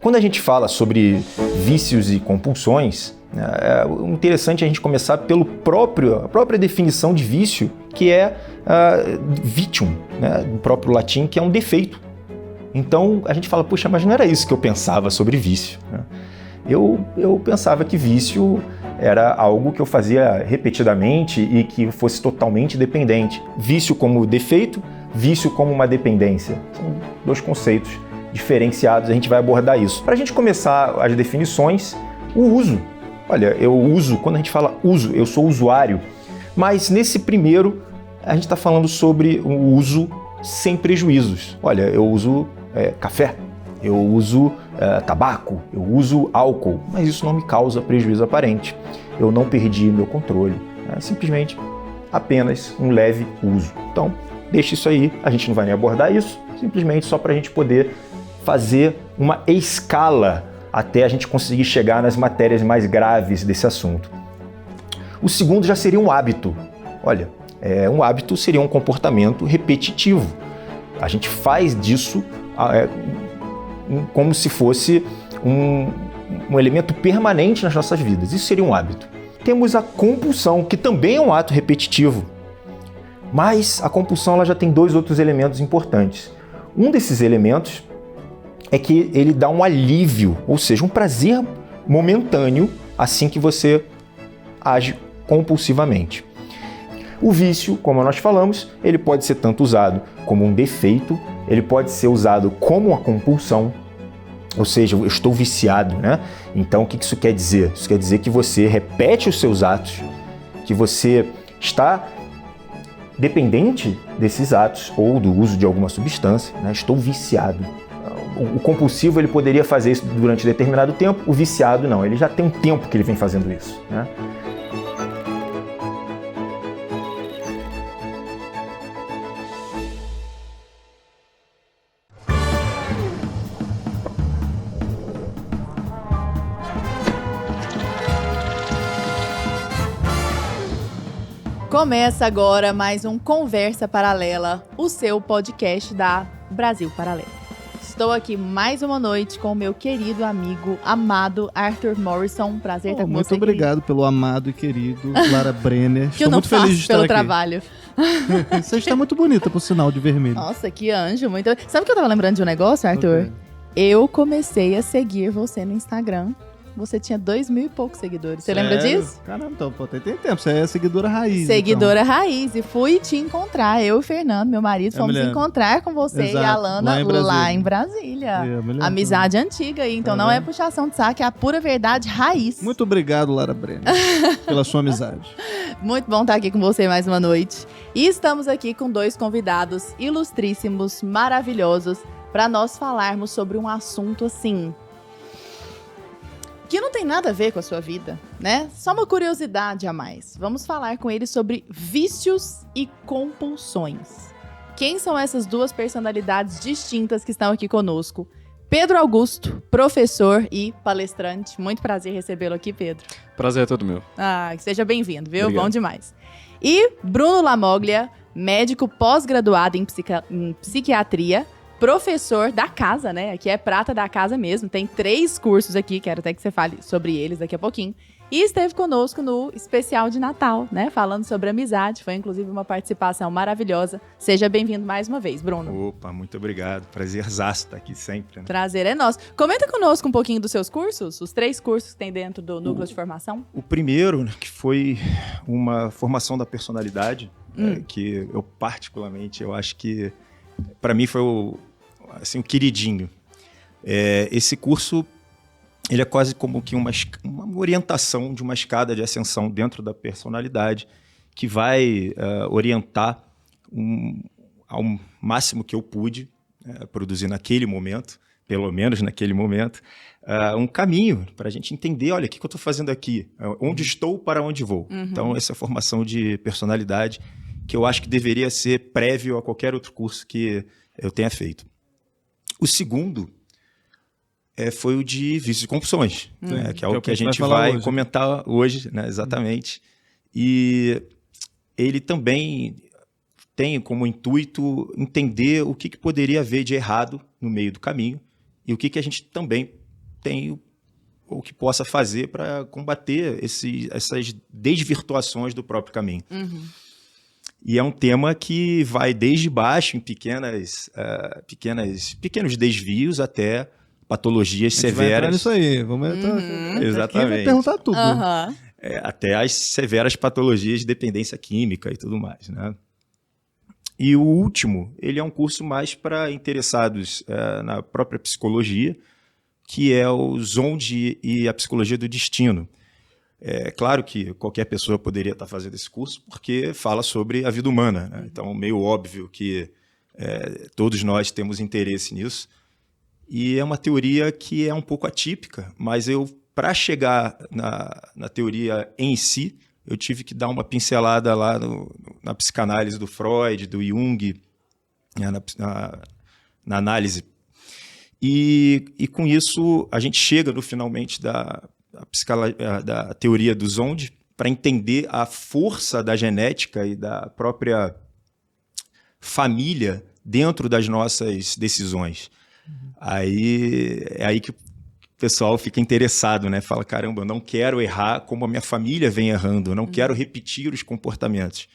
Quando a gente fala sobre vícios e compulsões, é interessante a gente começar pela própria definição de vício, que é vitium, né, do próprio latim, que é um defeito. Então a gente fala, puxa, mas não era isso que eu pensava sobre vício, né? Eu pensava que vício era algo que eu fazia repetidamente e que fosse totalmente dependente. Vício como defeito, vício como uma dependência. São dois conceitos diferenciados, a gente vai abordar isso. Para a gente começar as definições, o uso. Olha, eu uso, quando a gente fala uso, eu sou usuário, mas nesse primeiro a gente está falando sobre o uso sem prejuízos. Olha, eu uso café, eu uso tabaco, eu uso álcool, mas isso não me causa prejuízo aparente. Eu não perdi meu controle, é simplesmente apenas um leve uso. Então, deixa isso aí, a gente não vai nem abordar isso, simplesmente só para a gente poder fazer uma escala até a gente conseguir chegar nas matérias mais graves desse assunto. O segundo já seria um hábito. Olha, um hábito seria um comportamento repetitivo. A gente faz disso como se fosse um elemento permanente nas nossas vidas. Isso seria um hábito. Temos a compulsão, que também é um ato repetitivo. Mas a compulsão ela já tem dois outros elementos importantes. Um desses elementos é que ele dá um alívio, ou seja, um prazer momentâneo assim que você age compulsivamente. O vício, como nós falamos, ele pode ser tanto usado como um defeito, ele pode ser usado como uma compulsão, ou seja, eu estou viciado, né? Então, o que isso quer dizer? Isso quer dizer que você repete os seus atos, que você está dependente desses atos ou do uso de alguma substância, né? Estou viciado. O compulsivo ele poderia fazer isso durante determinado tempo, o viciado não, ele já tem um tempo que ele vem fazendo isso, né? Começa agora mais um Conversa Paralela, o seu podcast da Brasil Paralelo. Estou aqui mais uma noite com o meu querido amigo, amado Arthur Morrison. Prazer estar com você. Muito obrigado pelo amado e querido Lara Brenner. Que eu não faço feliz de estar pelo aqui. Trabalho. Você está muito bonita, por sinal, de vermelho. Nossa, que anjo. Muito... Sabe que eu tava lembrando de um negócio, Arthur? Okay. Eu comecei a seguir você no Instagram. Você tinha 2.000 e poucos seguidores. Você lembra disso? Caramba, então, pô, tem tempo. Você é seguidora raiz. Seguidora raiz. E fui te encontrar. Eu e o Fernando, meu marido, fomos encontrar com você. Exato. E a Lana lá em Brasília. Amizade antiga aí. Então não é puxação de saco, é a pura verdade raiz. Muito obrigado, Lara Brenner, pela sua amizade. Muito bom estar aqui com você mais uma noite. E estamos aqui com dois convidados ilustríssimos, maravilhosos, para nós falarmos sobre um assunto assim... que não tem nada a ver com a sua vida, né? Só uma curiosidade a mais. Vamos falar com ele sobre vícios e compulsões. Quem são essas duas personalidades distintas que estão aqui conosco? Pedro Augusto, professor e palestrante. Muito prazer recebê-lo aqui, Pedro. Prazer é todo meu. Seja bem-vindo, viu? Obrigado. Bom demais. E Bruno Lamoglia, médico pós-graduado em psiquiatria, professor da casa, né? Aqui é prata da casa mesmo. Tem 3 cursos aqui, quero até que você fale sobre eles daqui a pouquinho. E esteve conosco no especial de Natal, né? Falando sobre amizade. Foi, inclusive, uma participação maravilhosa. Seja bem-vindo mais uma vez, Bruno. Opa, muito obrigado. Prazerzaço estar aqui sempre, né? Prazer é nosso. Comenta conosco um pouquinho dos seus cursos, os 3 cursos que tem dentro do Núcleo de Formação. O primeiro, que foi uma formação da personalidade, que eu particularmente, eu acho que, para mim, foi o queridinho. Esse curso, ele é quase como que uma orientação de uma escada de ascensão dentro da personalidade que vai orientar ao máximo que eu pude produzir naquele momento, pelo menos naquele momento, um caminho para a gente entender, olha, o que eu estou fazendo aqui? Onde estou, para onde vou? Uhum. Então, essa formação de personalidade que eu acho que deveria ser prévio a qualquer outro curso que eu tenha feito. O segundo foi o de vícios e compulsões, né, que é o que a gente vai comentar hoje, né, exatamente. E ele também tem como intuito entender o que poderia haver de errado no meio do caminho e o que a gente também tem o que possa fazer para combater essas desvirtuações do próprio caminho. E é um tema que vai desde baixo, em pequenos desvios, até patologias severas. Vai entrar nisso aí, vamos entrar. Exatamente. Vai perguntar tudo. Até as severas patologias de dependência química e tudo mais, né? E o último, ele é um curso mais para interessados na própria psicologia, que é o Zonde e a Psicologia do Destino. É claro que qualquer pessoa poderia estar fazendo esse curso, porque fala sobre a vida humana, né? Então, meio óbvio que todos nós temos interesse nisso. E é uma teoria que é um pouco atípica, mas para chegar na teoria em si, eu tive que dar uma pincelada lá na psicanálise do Freud, do Jung, na análise. E com isso, a gente chega finalmente da teoria do Zonde para entender a força da genética e da própria família dentro das nossas decisões. É aí que o pessoal fica interessado, né? Fala, caramba, eu não quero errar como a minha família vem errando, eu não quero repetir os comportamentos.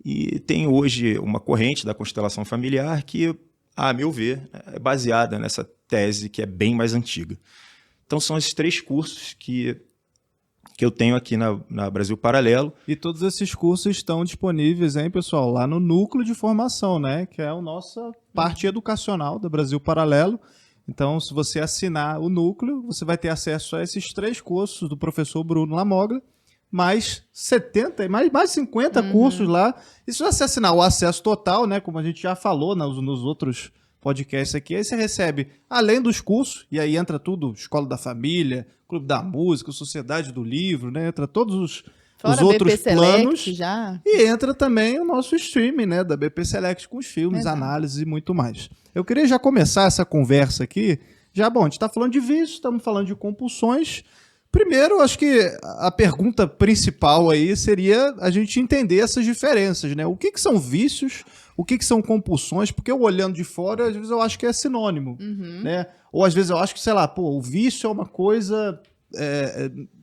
E tem hoje uma corrente da constelação familiar que, a meu ver, é baseada nessa tese que é bem mais antiga. Então são esses 3 cursos que eu tenho aqui na Brasil Paralelo. E todos esses cursos estão disponíveis, hein, pessoal, lá no Núcleo de Formação, né? Que é a nossa parte educacional da Brasil Paralelo. Então, se você assinar o Núcleo, você vai ter acesso a esses 3 cursos do professor Bruno Lamoglia, mais 50 cursos lá. E se você assinar o acesso total, né, como a gente já falou nos outros podcasts aqui, aí você recebe, além dos cursos, e aí entra tudo, Escola da Família, Clube da Música, Sociedade do Livro, né, entra todos os outros BP planos. Select, já. E entra também o nosso streaming, né, da BP Select, com os filmes, análises e muito mais. Eu queria já começar essa conversa aqui, a gente está falando de vícios, estamos falando de compulsões. Primeiro, acho que a pergunta principal aí seria a gente entender essas diferenças, né? O que são vícios, o que são compulsões, porque eu olhando de fora, às vezes eu acho que é sinônimo, né? Ou às vezes eu acho que, sei lá, o vício é uma coisa,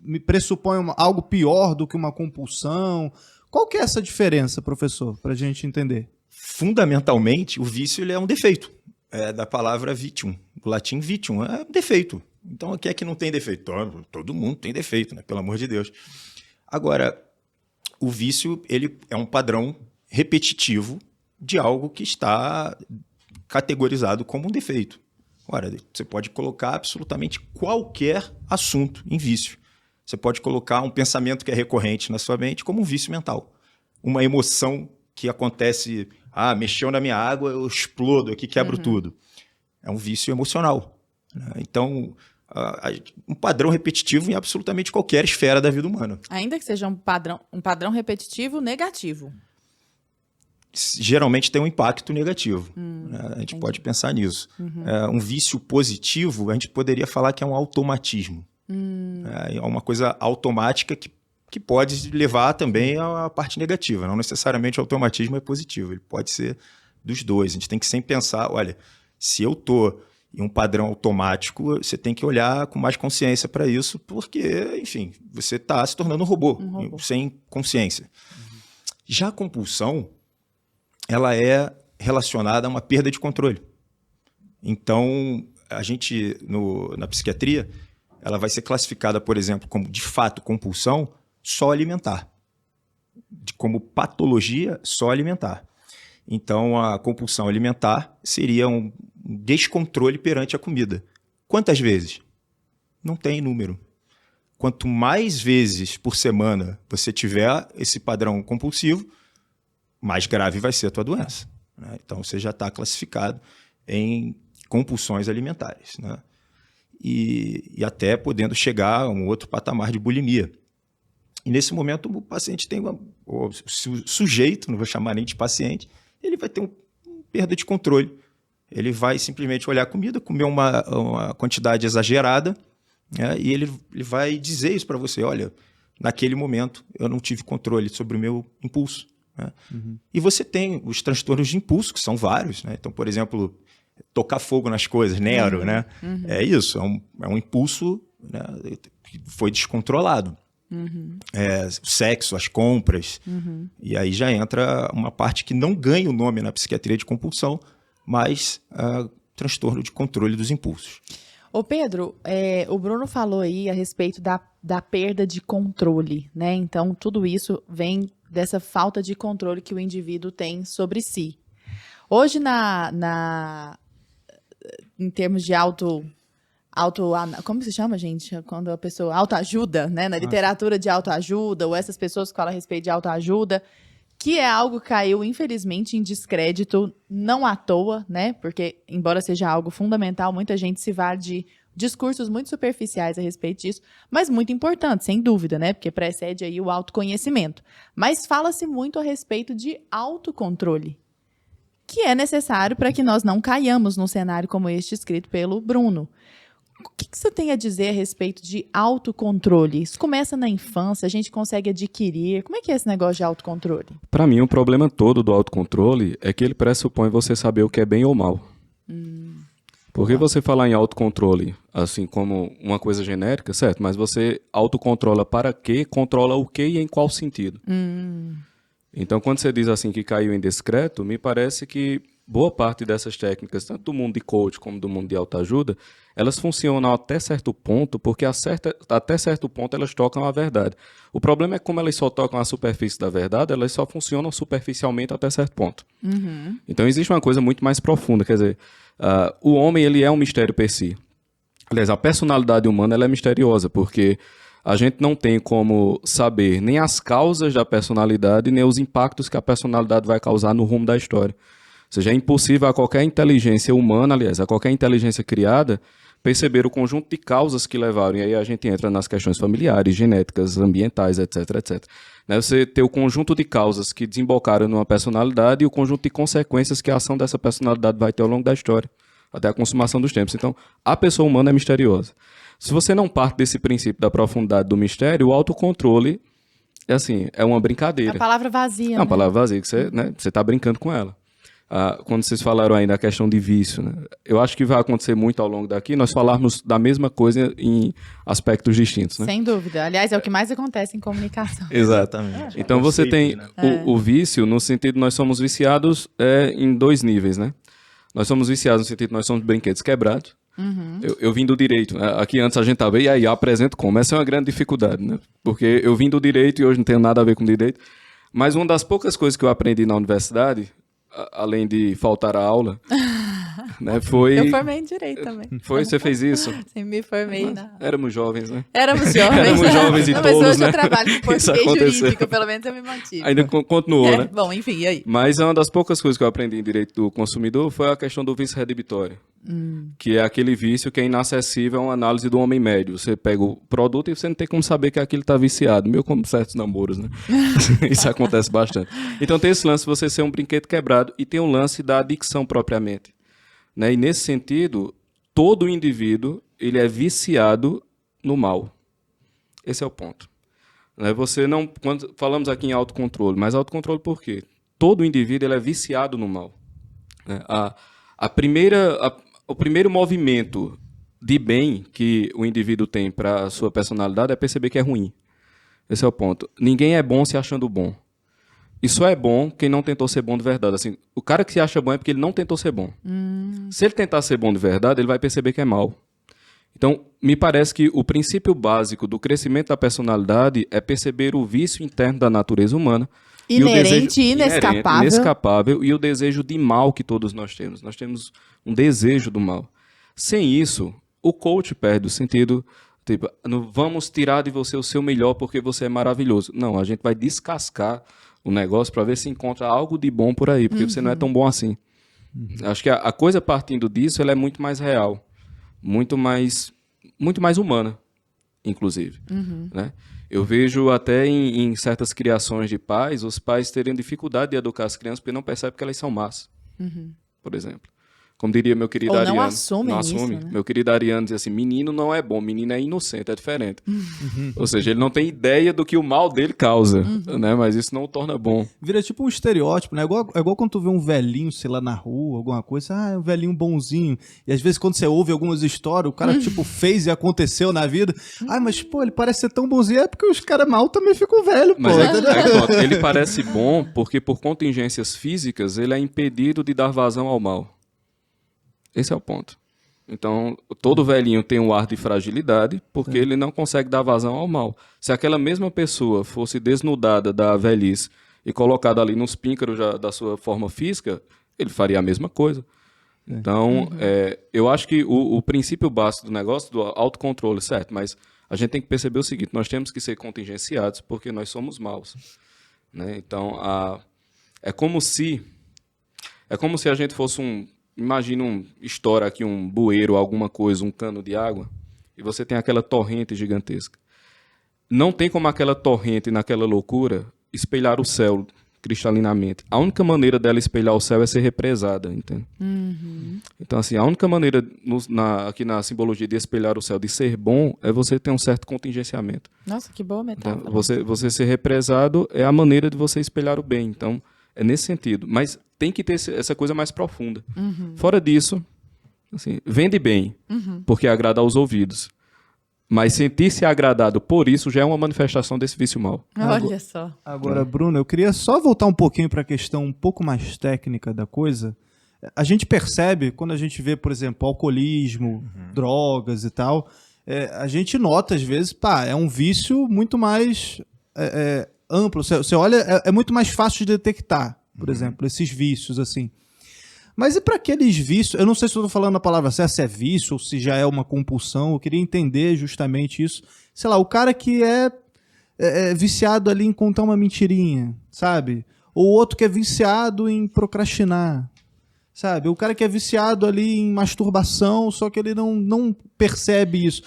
me pressupõe algo pior do que uma compulsão. Qual que é essa diferença, professor, para a gente entender? Fundamentalmente, o vício ele é um defeito. É da palavra vitium, do latim vitium, é um defeito. Então, o que é que não tem defeito? Todo mundo tem defeito, né? Pelo amor de Deus. Agora, o vício ele é um padrão repetitivo de algo que está categorizado como um defeito. Ora, você pode colocar absolutamente qualquer assunto em vício. Você pode colocar um pensamento que é recorrente na sua mente como um vício mental. Uma emoção que acontece, mexeu na minha água, eu explodo aqui, quebro tudo. É um vício emocional, né? Então, um padrão repetitivo em absolutamente qualquer esfera da vida humana. Ainda que seja um padrão repetitivo negativo. Geralmente tem um impacto negativo. Né? A gente pode pensar nisso. Um vício positivo, a gente poderia falar que é um automatismo. É uma coisa automática que pode levar também à parte negativa. Não necessariamente o automatismo é positivo, ele pode ser dos dois. A gente tem que sempre pensar, olha, se eu estou em um padrão automático, você tem que olhar com mais consciência para isso, porque, enfim, você está se tornando um robô, sem consciência. Já a compulsão, ela é relacionada a uma perda de controle. Então, a gente, na psiquiatria, ela vai ser classificada, por exemplo, como, de fato, compulsão só alimentar. Como patologia só alimentar. Então, a compulsão alimentar seria um descontrole perante a comida. Quantas vezes? Não tem número. Quanto mais vezes por semana você tiver esse padrão compulsivo, mais grave vai ser a tua doença, né? Então, você já está classificado em compulsões alimentares, né? E até podendo chegar a um outro patamar de bulimia. E nesse momento o paciente tem o sujeito, não vou chamar nem de paciente, ele vai ter uma perda de controle. Ele vai simplesmente olhar a comida, comer uma quantidade exagerada, né? E ele vai dizer isso para você, olha, naquele momento eu não tive controle sobre o meu impulso, né? E você tem os transtornos de impulso, que são vários, né? Então, por exemplo, tocar fogo nas coisas, Nero, né? É isso, é um impulso, né, que foi descontrolado. O sexo, as compras, e aí já entra uma parte que não ganha o nome na psiquiatria de compulsão, mas transtorno de controle dos impulsos. Ô Pedro, o Bruno falou aí a respeito da perda de controle, né? Então, tudo isso vem dessa falta de controle que o indivíduo tem sobre si. Hoje, em termos de como se chama, gente? Quando a pessoa... Autoajuda, né? Na literatura de autoajuda, ou essas pessoas que falam a respeito de autoajuda, que é algo que caiu, infelizmente, em descrédito, não à toa, né? Porque, embora seja algo fundamental, muita gente se vale de discursos muito superficiais a respeito disso, mas muito importante, sem dúvida, né? Porque precede aí o autoconhecimento. Mas fala-se muito a respeito de autocontrole, que é necessário para que nós não caiamos num cenário como este escrito pelo Bruno. O que você tem a dizer a respeito de autocontrole? Isso começa na infância, a gente consegue adquirir. Como é que é esse negócio de autocontrole? Para mim, o problema todo do autocontrole é que ele pressupõe você saber o que é bem ou mal. Porque você falar em autocontrole, assim como uma coisa genérica, certo? Mas você autocontrola para quê, controla o quê e em qual sentido? Então, quando você diz assim que caiu em descrédito, me parece que boa parte dessas técnicas, tanto do mundo de coach como do mundo de autoajuda, elas funcionam até certo ponto, porque até certo ponto elas tocam a verdade. O problema é que como elas só tocam a superfície da verdade, elas só funcionam superficialmente até certo ponto. Então existe uma coisa muito mais profunda, quer dizer, o homem ele é um mistério per si. Aliás, a personalidade humana ela é misteriosa, porque a gente não tem como saber nem as causas da personalidade, nem os impactos que a personalidade vai causar no rumo da história. Ou seja, é impossível a qualquer inteligência humana, aliás, a qualquer inteligência criada, perceber o conjunto de causas que levaram, e aí a gente entra nas questões familiares, genéticas, ambientais, etc, etc. Né? Você ter o conjunto de causas que desembocaram numa personalidade e o conjunto de consequências que a ação dessa personalidade vai ter ao longo da história, até a consumação dos tempos. Então, a pessoa humana é misteriosa. Se você não parte desse princípio da profundidade do mistério, o autocontrole é uma brincadeira. É uma palavra vazia, É uma palavra vazia, que você está brincando com ela. Quando vocês falaram aí da questão de vício, né? Eu acho que vai acontecer muito ao longo daqui nós falarmos da mesma coisa em aspectos distintos, né? Sem dúvida. Aliás, é o que mais acontece em comunicação. Exatamente. Então você tem o vício no sentido nós somos viciados em dois níveis, né? Nós somos viciados no sentido nós somos brinquedos quebrados. Eu vim do direito. Aqui antes a gente estava e aí apresento como. Essa é uma grande dificuldade, né? Porque eu vim do direito e hoje não tenho nada a ver com direito. Mas uma das poucas coisas que eu aprendi na universidade, além de faltar a aula, né, foi... Eu formei em Direito também. Foi? Você fez isso? Sim, me formei. Éramos jovens, né? Éramos jovens. Éramos jovens e não, tolos, mas hoje né? eu trabalho com Isso português aconteceu. jurídico, pelo menos eu me mantive. Ainda continuou, né? Bom, enfim, e aí? Mas uma das poucas coisas que eu aprendi em Direito do Consumidor foi a questão do vício redibitório. Que é aquele vício que é inacessível a uma análise do homem médio. Você pega o produto e você não tem como saber que aquilo está viciado. Meio como certos namoros, né? Isso acontece bastante. Então tem esse lance de você ser um brinquedo quebrado e tem o lance da adicção propriamente. Né? E nesse sentido, todo indivíduo ele é viciado no mal. Esse é o ponto. Né? Você não, quando falamos aqui em autocontrole, mas autocontrole por quê? Todo indivíduo ele é viciado no mal. Né? O primeiro movimento de bem que o indivíduo tem para a sua personalidade é perceber que é ruim. Esse é o ponto. Ninguém é bom se achando bom. E só é bom quem não tentou ser bom de verdade. Assim, o cara que se acha bom é porque ele não tentou ser bom. Se ele tentar ser bom de verdade, ele vai perceber que é mal. Então, me parece que o princípio básico do crescimento da personalidade é perceber o vício interno da natureza humana. Inerente, inescapável. Inescapável e o desejo de mal que todos nós temos. Nós temos um desejo do mal. Sem isso, o coach perde o sentido. Tipo, vamos tirar de você o seu melhor porque você é maravilhoso. Não, a gente vai descascar o negócio para ver se encontra algo de bom por aí, porque você não é tão bom assim. Acho que a coisa partindo disso ela é muito mais real, muito mais humana, inclusive. Né? Eu vejo até em certas criações de pais, os pais terem dificuldade de educar as crianças porque não percebem que elas são más, por exemplo. Como diria meu querido Ou Ariano. não assumem isso, né? Meu querido Ariano diz assim, menino não é bom, menino é inocente, é diferente. Ou seja, ele não tem ideia do que o mal dele causa, né? Mas isso não o torna bom. Vira tipo um estereótipo, né? É igual quando tu vê um velhinho, sei lá, na rua, alguma coisa, é um velhinho bonzinho. E às vezes quando você ouve algumas histórias, o cara tipo fez e aconteceu na vida. Mas pô, ele parece ser tão bonzinho, é porque os caras mal também ficam velhos, pô. Mas ele parece bom porque por contingências físicas ele é impedido de dar vazão ao mal. Esse é o ponto. Então, todo velhinho tem um ar de fragilidade porque ele não consegue dar vazão ao mal. Se aquela mesma pessoa fosse desnudada da velhice e colocada ali nos píncaros da sua forma física, ele faria a mesma coisa. Então, eu acho que o princípio básico do negócio, do autocontrole, certo, mas a gente tem que perceber o seguinte, nós temos que ser contingenciados porque nós somos maus. Né? Então, é como se a gente fosse imagina estoura aqui um bueiro, alguma coisa, um cano de água, e você tem aquela torrente gigantesca. Não tem como aquela torrente, naquela loucura, espelhar o céu cristalinamente. A única maneira dela espelhar o céu é ser represada, entende? Então, assim, a única maneira aqui na simbologia de espelhar o céu, de ser bom, é você ter um certo contingenciamento. Nossa, que boa metáfora. Então, você ser represado é a maneira de você espelhar o bem. Então, é nesse sentido. Mas tem que ter essa coisa mais profunda. Fora disso, assim, vende bem, porque agrada aos ouvidos. Mas sentir-se agradado por isso já é uma manifestação desse vício mau. Olha só. Agora, Bruno, eu queria só voltar um pouquinho para a questão um pouco mais técnica da coisa. A gente percebe, quando a gente vê, por exemplo, alcoolismo, drogas e tal, a gente nota, às vezes, é um vício muito mais amplo. Você olha, é muito mais fácil de detectar, por exemplo, esses vícios, assim. Mas e para aqueles vícios? Eu não sei se eu estou falando a palavra certa, se é vício ou se já é uma compulsão. Eu queria entender justamente isso. Sei lá, o cara que é viciado ali em contar uma mentirinha, sabe? Ou outro que é viciado em procrastinar, sabe? O cara que é viciado ali em masturbação, só que ele não percebe isso.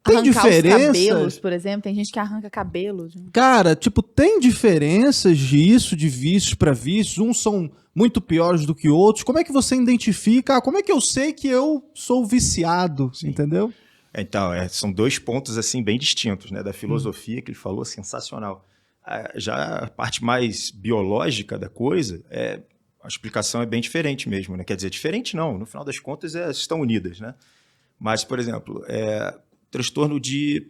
Tem Arrancar diferença? os cabelos, por exemplo. Tem gente que arranca cabelo. Cara, tipo, tem diferenças disso, de vícios para vícios? Uns são muito piores do que outros. Como é que você identifica? Como é que eu sei que eu sou viciado? Sim. Entendeu? Então, são dois pontos assim bem distintos, né? Da filosofia que ele falou, sensacional. Já a parte mais biológica da coisa, a explicação é bem diferente mesmo, né? Quer dizer, diferente não, no final das contas estão unidas, né? Mas, por exemplo, transtorno de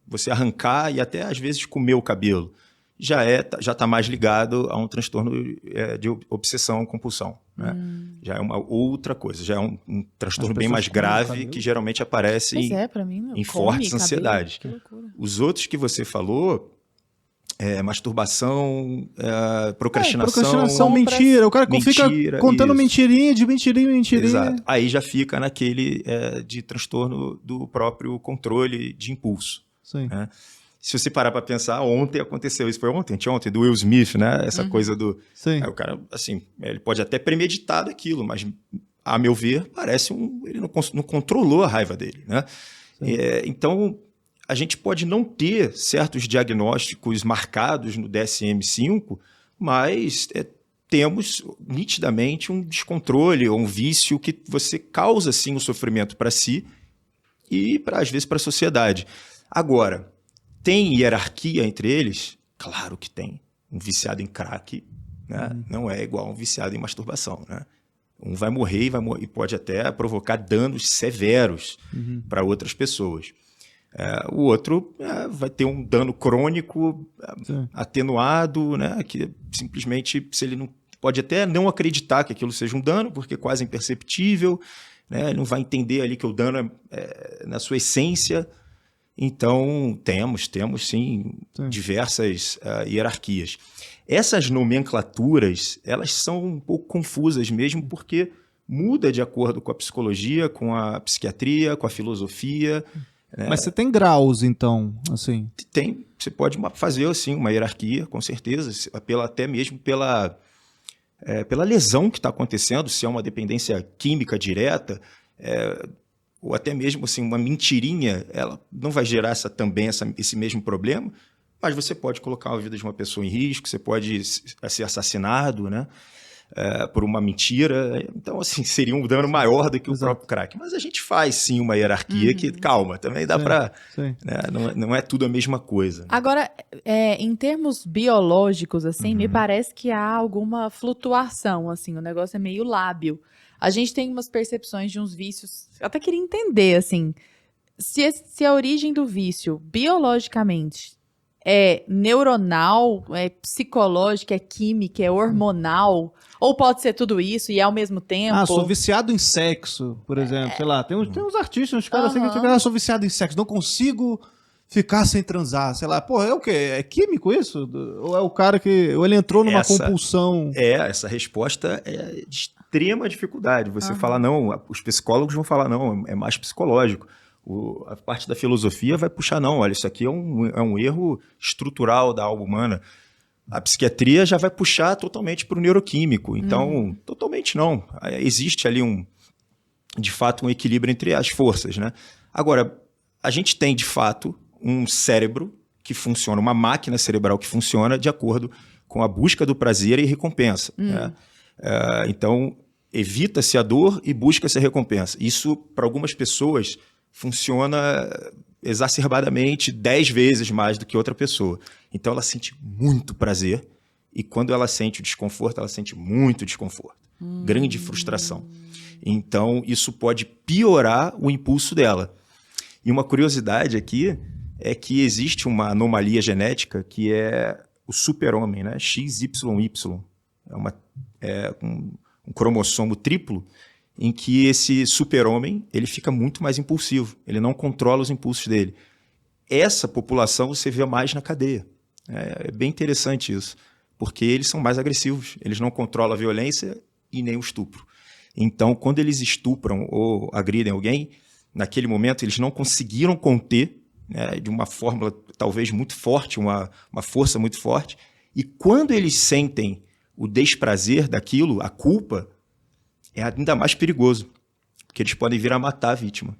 você arrancar e até às vezes comer o cabelo já está mais ligado a um transtorno de obsessão compulsão, né? Já é uma outra coisa, já é um transtorno bem mais grave que geralmente aparece em fortes ansiedades. Os outros que você falou, masturbação, procrastinação, mentira. O cara fica contando mentirinha de mentirinha. Exato. Aí já fica naquele de transtorno do próprio controle de impulso. Sim. Né? Se você parar para pensar, ontem aconteceu isso, foi ontem, do Will Smith, né? Essa coisa do... o cara, assim, ele pode até premeditar daquilo, mas, a meu ver, parece ele não controlou a raiva dele, né? Então, a gente pode não ter certos diagnósticos marcados no DSM-5, mas temos nitidamente um descontrole ou um vício que você causa, sim, um sofrimento para si e, às vezes, para a sociedade. Agora, tem hierarquia entre eles? Claro que tem. Um viciado em crack, né? Não é igual a um viciado em masturbação, né? Um vai morrer e pode até provocar danos severos para outras pessoas. O outro vai ter um dano crônico atenuado, né? Que simplesmente, se ele não pode até não acreditar que aquilo seja um dano, porque é quase imperceptível, né? Ele não vai entender ali que o dano é na sua essência. Então, temos sim, diversas hierarquias. Essas nomenclaturas, elas são um pouco confusas mesmo, porque muda de acordo com a psicologia, com a psiquiatria, com a filosofia. Mas você tem graus, então, assim? Tem, você pode fazer, assim, uma hierarquia, com certeza, até mesmo pela lesão que está acontecendo, se é uma dependência química direta, ou até mesmo assim, uma mentirinha, ela não vai gerar esse mesmo problema, mas você pode colocar a vida de uma pessoa em risco, você pode ser assassinado, né? por uma mentira. Então, assim, seria um dano maior do que o próprio crack. Mas a gente faz, sim, uma hierarquia que, calma, também dá para... Né, não é tudo a mesma coisa. Agora, em termos biológicos, assim, me parece que há alguma flutuação, assim, o negócio é meio lábil. A gente tem umas percepções de uns vícios, eu até queria entender, assim, se a origem do vício, biologicamente, é neuronal, é psicológica, é química, é hormonal, ou pode ser tudo isso e é ao mesmo tempo? Sou viciado em sexo, por exemplo, sei lá, tem uns artistas, uns caras assim que ficam, sou viciado em sexo, não consigo ficar sem transar, sei lá, pô, é o quê? É químico isso? Ou é o cara que, ou ele entrou numa compulsão? Essa resposta é de extrema dificuldade, você fala não, os psicólogos vão falar não, é mais psicológico. A parte da filosofia vai puxar, não, olha, isso aqui é um erro estrutural da alma humana. A psiquiatria já vai puxar totalmente para o neuroquímico. Então, totalmente não. Existe ali, de fato, um equilíbrio entre as forças, né? Agora, a gente tem, de fato, um cérebro que funciona, uma máquina cerebral que funciona de acordo com a busca do prazer e recompensa. Né? Então, evita-se a dor e busca-se a recompensa. Isso, para algumas pessoas, funciona exacerbadamente 10 vezes mais do que outra pessoa. Então, ela sente muito prazer e quando ela sente o desconforto, ela sente muito desconforto. Grande frustração. Então, isso pode piorar o impulso dela. E uma curiosidade aqui é que existe uma anomalia genética que é o super-homem, né? XYY. É um cromossomo triplo em que esse super-homem ele fica muito mais impulsivo, ele não controla os impulsos dele. Essa população você vê mais na cadeia. É bem interessante isso, porque eles são mais agressivos, eles não controlam a violência e nem o estupro. Então, quando eles estupram ou agridem alguém, naquele momento eles não conseguiram conter, né, de uma fórmula talvez muito forte, uma força muito forte, e quando eles sentem o desprazer daquilo, a culpa, é ainda mais perigoso, porque eles podem vir a matar a vítima,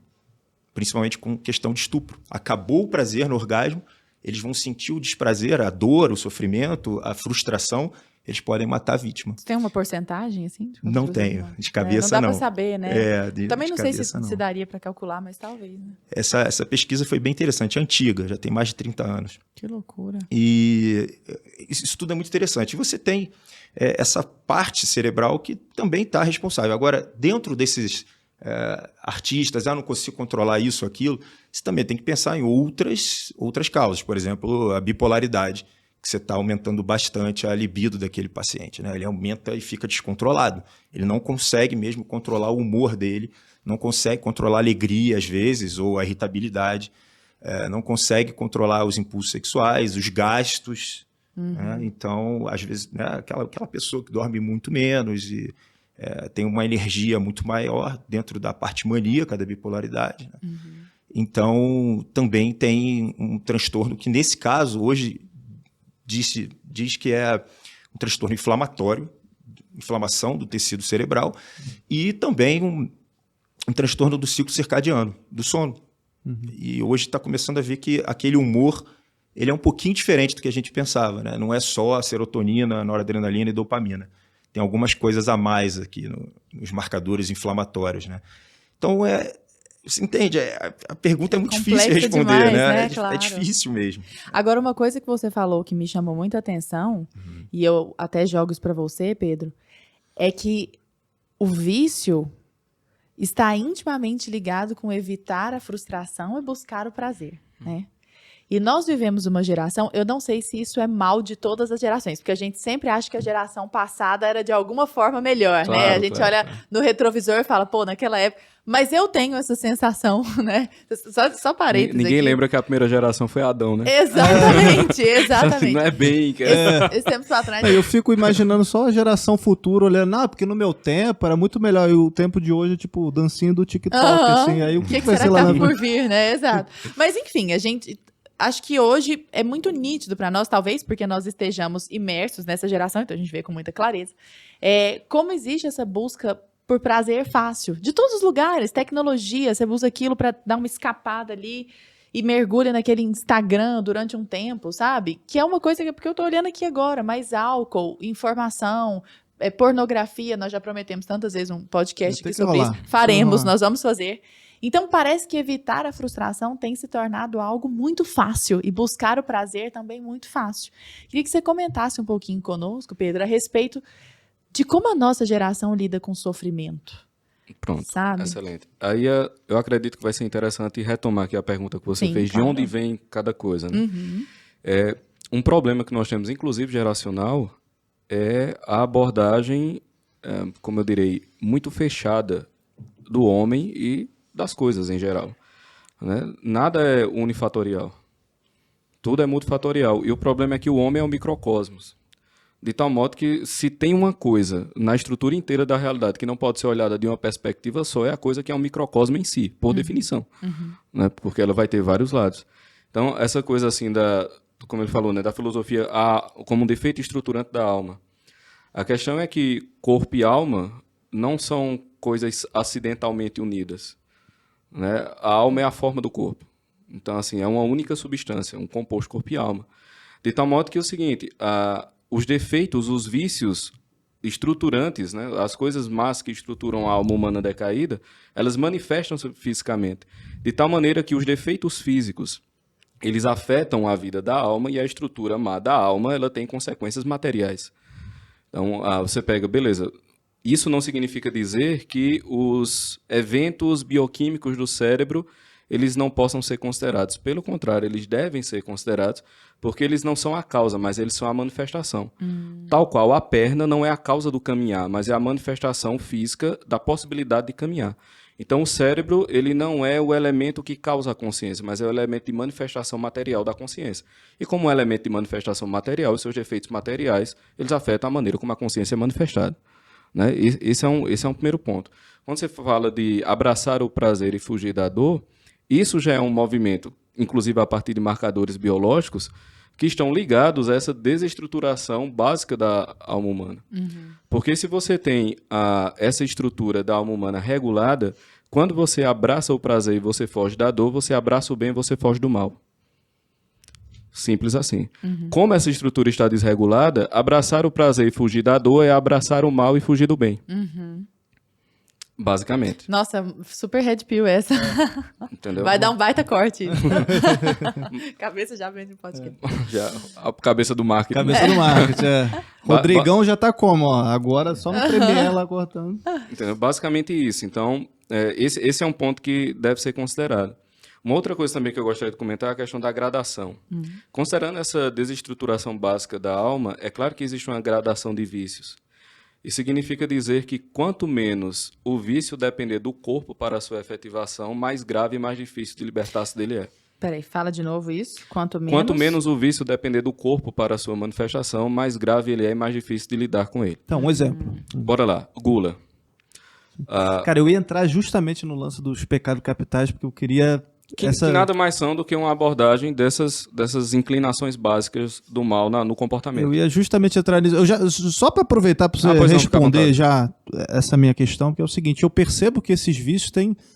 principalmente com questão de estupro. Acabou o prazer no orgasmo, eles vão sentir o desprazer, a dor, o sofrimento, a frustração, eles podem matar a vítima. Você tem uma porcentagem, assim? Não tenho, de cabeça não. não. Não dá para saber, né? Também não sei se daria para calcular, mas talvez, né? Essa pesquisa foi bem interessante, é antiga, já tem mais de 30 anos. Que loucura. E isso tudo é muito interessante. E você tem essa parte cerebral que também está responsável. Agora, dentro desses artistas, não consigo controlar isso ou aquilo, você também tem que pensar em outras causas. Por exemplo, a bipolaridade, que você está aumentando bastante a libido daquele paciente, né? Ele aumenta e fica descontrolado. Ele não consegue mesmo controlar o humor dele, não consegue controlar a alegria, às vezes, ou a irritabilidade, não consegue controlar os impulsos sexuais, os gastos. Né? Então, às vezes, né, aquela pessoa que dorme muito menos e tem uma energia muito maior dentro da parte maníaca da bipolaridade. Né? Então, também tem um transtorno que, nesse caso, hoje diz que é um transtorno inflamatório, inflamação do tecido cerebral, e também um transtorno do ciclo circadiano, do sono. E hoje está começando a ver que aquele humor ele é um pouquinho diferente do que a gente pensava, né? Não é só a serotonina, noradrenalina e dopamina. Tem algumas coisas a mais aqui nos marcadores inflamatórios, né? Então, você entende? A pergunta é muito difícil de responder, demais, né? Claro. É difícil mesmo. Agora, uma coisa que você falou que me chamou muita atenção, e eu até jogo isso para você, Pedro, é que o vício está intimamente ligado com evitar a frustração e buscar o prazer, né? E nós vivemos uma geração, eu não sei se isso é mal de todas as gerações, porque a gente sempre acha que a geração passada era de alguma forma melhor, Claro, né? A gente olha no retrovisor e fala, pô, naquela época... Mas eu tenho essa sensação, né? Só parênteses Ninguém aqui. lembra que a primeira geração foi Adão, né? Exatamente. Não é bem... Esse tempo atrás... Eu fico imaginando só a geração futura olhando, porque no meu tempo era muito melhor, e o tempo de hoje é tipo dancinha do TikTok, assim, aí o que vai será ser que lá tá na por vir, né? Exato. Mas enfim, a gente... Acho que hoje é muito nítido para nós, talvez porque nós estejamos imersos nessa geração, então a gente vê com muita clareza, como existe essa busca por prazer fácil. De todos os lugares, tecnologia, você usa aquilo para dar uma escapada ali e mergulha naquele Instagram durante um tempo, sabe? Que é uma coisa que porque eu tô olhando aqui agora, mais álcool, informação, pornografia, nós já prometemos tantas vezes um podcast Tem aqui que sobre rolar. isso. Faremos, Tem que nós vamos fazer. Então, parece que evitar a frustração tem se tornado algo muito fácil e buscar o prazer também muito fácil. Queria que você comentasse um pouquinho conosco, Pedro, a respeito de como a nossa geração lida com sofrimento. Pronto, Sabe? excelente. Aí eu acredito que vai ser interessante retomar aqui a pergunta que você Sim, fez, claro. de onde vem cada coisa, né? Uhum. Um problema que nós temos, inclusive geracional, é a abordagem, como eu direi, muito fechada do homem e das coisas em geral, né? Nada é unifatorial. Tudo é multifatorial. E o problema é que o homem é um microcosmos. De tal modo que, se tem uma coisa na estrutura inteira da realidade que não pode ser olhada de uma perspectiva só, é a coisa que é um microcosmo em si, por definição. Né? Porque ela vai ter vários lados. Então, essa coisa assim, como ele falou, né, da filosofia como um defeito estruturante da alma. A questão é que corpo e alma não são coisas acidentalmente unidas. Né? A alma é a forma do corpo. Então, assim, é uma única substância, um composto corpo e alma. De tal modo que é o seguinte, os defeitos, os vícios estruturantes, né, as coisas más que estruturam a alma humana decaída, elas manifestam-se fisicamente. De tal maneira que os defeitos físicos, eles afetam a vida da alma e a estrutura má da alma, ela tem consequências materiais. Então, você pega, beleza, isso não significa dizer que os eventos bioquímicos do cérebro eles não possam ser considerados. Pelo contrário, eles devem ser considerados porque eles não são a causa, mas eles são a manifestação. Tal qual a perna não é a causa do caminhar, mas é a manifestação física da possibilidade de caminhar. Então, o cérebro ele não é o elemento que causa a consciência, mas é o elemento de manifestação material da consciência. E como é elemento de manifestação material, os seus efeitos materiais, eles afetam a maneira como a consciência é manifestada. Né? Esse é um primeiro ponto. Quando você fala de abraçar o prazer e fugir da dor, isso já é um movimento, inclusive a partir de marcadores biológicos, que estão ligados a essa desestruturação básica da alma humana. Porque se você tem essa estrutura da alma humana regulada, quando você abraça o prazer e você foge da dor, você abraça o bem e você foge do mal. Simples assim. Como essa estrutura está desregulada, abraçar o prazer e fugir da dor é abraçar o mal e fugir do bem. Basicamente. Nossa, super red pill essa. Entendeu? Vai dar um baita corte. Cabeça já vem no podcast. Já, a cabeça do marketing. Cabeça do marketing, Rodrigão já tá como, ó. Agora só no Premiere lá cortando. Entendeu? Basicamente isso. Então, esse é um ponto que deve ser considerado. Uma outra coisa também que eu gostaria de comentar é a questão da gradação. Considerando essa desestruturação básica da alma, é claro que existe uma gradação de vícios. Isso significa dizer que quanto menos o vício depender do corpo para a sua efetivação, mais grave e mais difícil de libertar-se dele é. Peraí, fala de novo isso. Quanto menos o vício depender do corpo para a sua manifestação, mais grave ele é e mais difícil de lidar com ele. Então, um exemplo. Bora lá, gula. Cara, eu ia entrar justamente no lance dos pecados capitais, porque eu queria... Que nada mais são do que uma abordagem dessas inclinações básicas do mal no comportamento. Eu ia justamente entrar nisso. Só para aproveitar para você pois não, responder já essa minha questão, que é o seguinte, eu percebo que esses vícios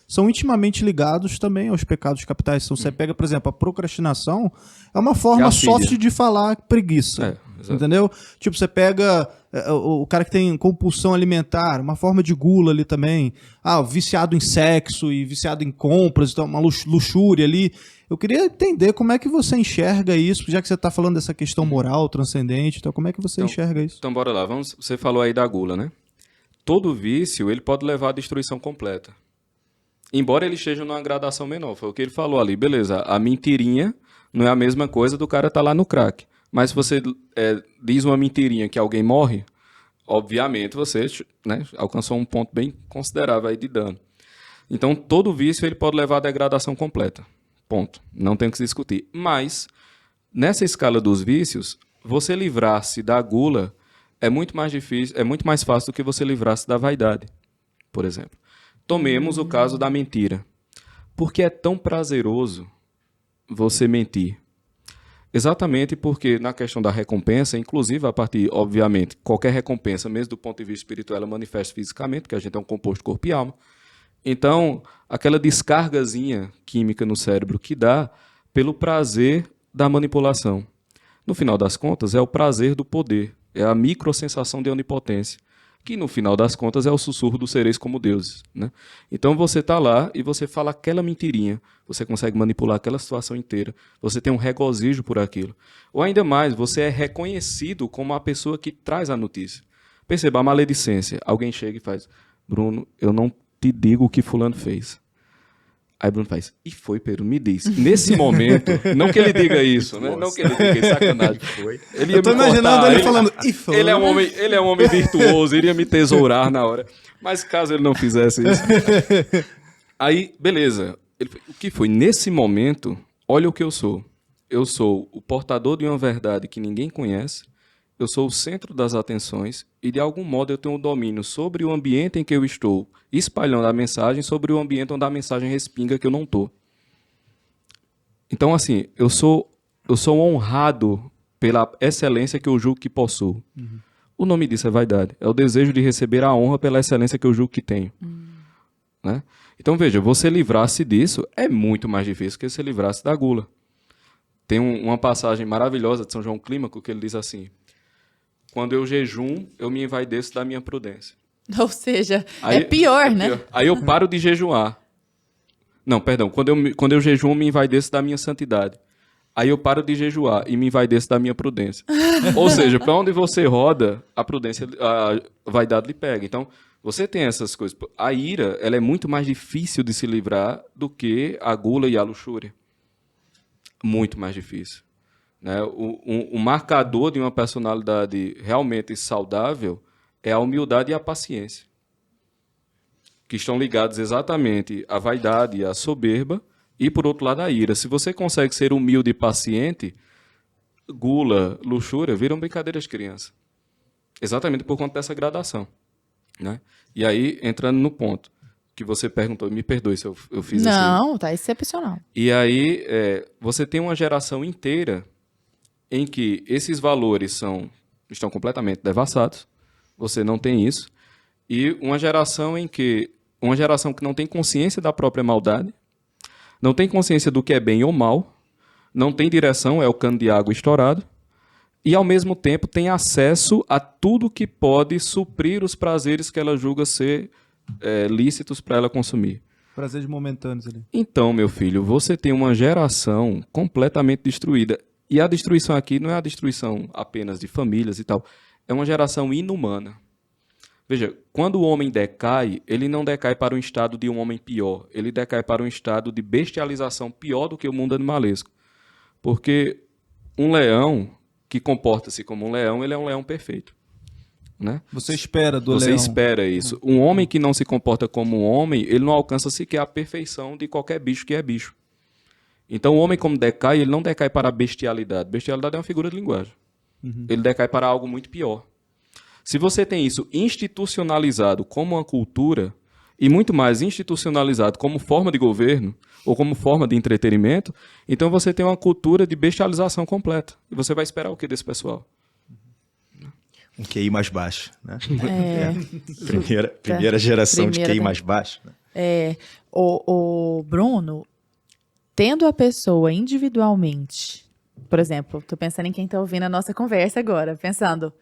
são intimamente ligados também aos pecados capitais. Então, você pega, por exemplo, a procrastinação, é uma forma soft de falar preguiça. Entendeu? Tipo, você pega o cara que tem compulsão alimentar, uma forma de gula ali também. Viciado em sexo e viciado em compras, então uma luxúria ali. Eu queria entender como é que você enxerga isso, já que você está falando dessa questão moral, transcendente, então como é que você enxerga isso? Então, bora lá. Você falou aí da gula, né? Todo vício, ele pode levar à destruição completa. Embora ele esteja numa gradação menor. Foi o que ele falou ali. Beleza, a mentirinha não é a mesma coisa do cara estar lá no crack. Mas se você diz uma mentirinha que alguém morre, obviamente você, né, alcançou um ponto bem considerável aí de dano. Então, todo vício ele pode levar à degradação completa. Ponto. Não tem o que se discutir. Mas, nessa escala dos vícios, você livrar-se da gula é muito mais difícil, é muito mais fácil do que você livrar-se da vaidade, por exemplo. Tomemos o caso da mentira. Por que é tão prazeroso você mentir? Exatamente porque na questão da recompensa, inclusive a partir, obviamente, qualquer recompensa, mesmo do ponto de vista espiritual, ela manifesta fisicamente, porque a gente é um composto corpo e alma. Então, aquela descargazinha química no cérebro que dá pelo prazer da manipulação. No final das contas, é o prazer do poder, é a microsensação de onipotência. que no final das contas é o sussurro dos sereis como deuses, né? Então você está lá e você fala aquela mentirinha, você consegue manipular aquela situação inteira, você tem um regozijo por aquilo. Ou ainda mais, você é reconhecido como a pessoa que traz a notícia. Perceba a maledicência. Alguém chega e faz: Bruno, eu não te digo o que fulano fez. Aí Bruno faz: e foi, Pedro, me diz. Nesse momento, não que ele diga isso, né? Não que ele diga isso, sacanagem. Foi. Ele ia Eu tô me imaginando cortar, ele falando, e foi. ele é um homem virtuoso, iria me tesourar na hora. Mas caso ele não fizesse isso. Aí, beleza. O que foi? Nesse momento, olha o que eu sou. Eu sou o portador de uma verdade que ninguém conhece. Eu sou o centro das atenções e, de algum modo, eu tenho um domínio sobre o ambiente em que eu estou, espalhando a mensagem sobre o ambiente onde a mensagem respinga que eu não estou. Então, assim, eu sou honrado pela excelência que eu julgo que possuo. Uhum. O nome disso é vaidade. É o desejo de receber a honra pela excelência que eu julgo que tenho. Né? Então, veja, você livrar-se disso é muito mais difícil que você livrar-se da gula. Tem uma passagem maravilhosa de São João Clímaco que ele diz assim: quando eu jejum, eu me envaideço da minha prudência. Ou seja, é pior, né? Pior. Aí eu paro de jejuar. Não, perdão. Quando eu jejuo, eu me envaideço da minha santidade. Aí eu paro de jejuar e me envaideço da minha prudência. Ou seja, para onde você roda, a vaidade lhe pega. Então, você tem essas coisas. A ira, ela é muito mais difícil de se livrar do que a gula e a luxúria. Muito mais difícil. Né? O marcador de uma personalidade realmente saudável é a humildade e a paciência, que estão ligados exatamente à vaidade e à soberba, e, por outro lado, à ira. Se você consegue ser humilde e paciente, gula, luxúria viram brincadeiras de criança. Exatamente por conta dessa gradação. Né? E aí, entrando no ponto que você perguntou, me perdoe se eu fiz assim. Não, tá excepcional. E aí, você tem uma geração inteira em que esses valores estão completamente devassados, você não tem isso, e uma geração que não tem consciência da própria maldade, não tem consciência do que é bem ou mal, não tem direção, é o cano de água estourado, e ao mesmo tempo tem acesso a tudo que pode suprir os prazeres que ela julga ser lícitos para ela consumir. Prazeres momentâneos ali. Então, meu filho, você tem uma geração completamente destruída. E a destruição aqui não é a destruição apenas de famílias e tal. É uma geração inumana. Veja, quando o homem decai, ele não decai para um estado de um homem pior. Ele decai para um estado de bestialização pior do que o mundo animalesco. Porque um leão que comporta-se como um leão, ele é um leão perfeito. Né? Você espera do leão. Você espera isso. Um homem que não se comporta como um homem, ele não alcança sequer a perfeição de qualquer bicho que é bicho. Então, o homem, como decai, ele não decai para a bestialidade. Bestialidade é uma figura de linguagem. Uhum. Ele decai para algo muito pior. Se você tem isso institucionalizado como uma cultura, e muito mais institucionalizado como forma de governo, ou como forma de entretenimento, então você tem uma cultura de bestialização completa. E você vai esperar o que desse pessoal? Um QI mais baixo, né? Primeira geração de QI mais baixo. Né? O Bruno, tendo a pessoa individualmente, por exemplo, tô pensando em quem tá ouvindo a nossa conversa agora, pensando,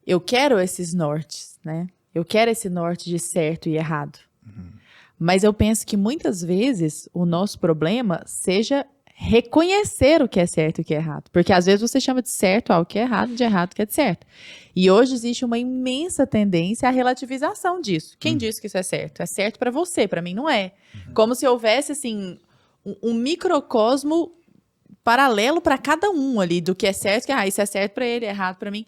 eu quero esses nortes, né? Eu quero esse norte de certo e errado. Uhum. Mas eu penso que muitas vezes o nosso problema seja reconhecer o que é certo e o que é errado. Porque às vezes você chama de certo algo que é errado, de errado que é de certo. E hoje existe uma imensa tendência à relativização disso. Quem disse que isso é certo? É certo para você, para mim não é. Como se houvesse, assim, um microcosmo paralelo para cada um ali, do que é certo, que isso é certo para ele, é errado para mim.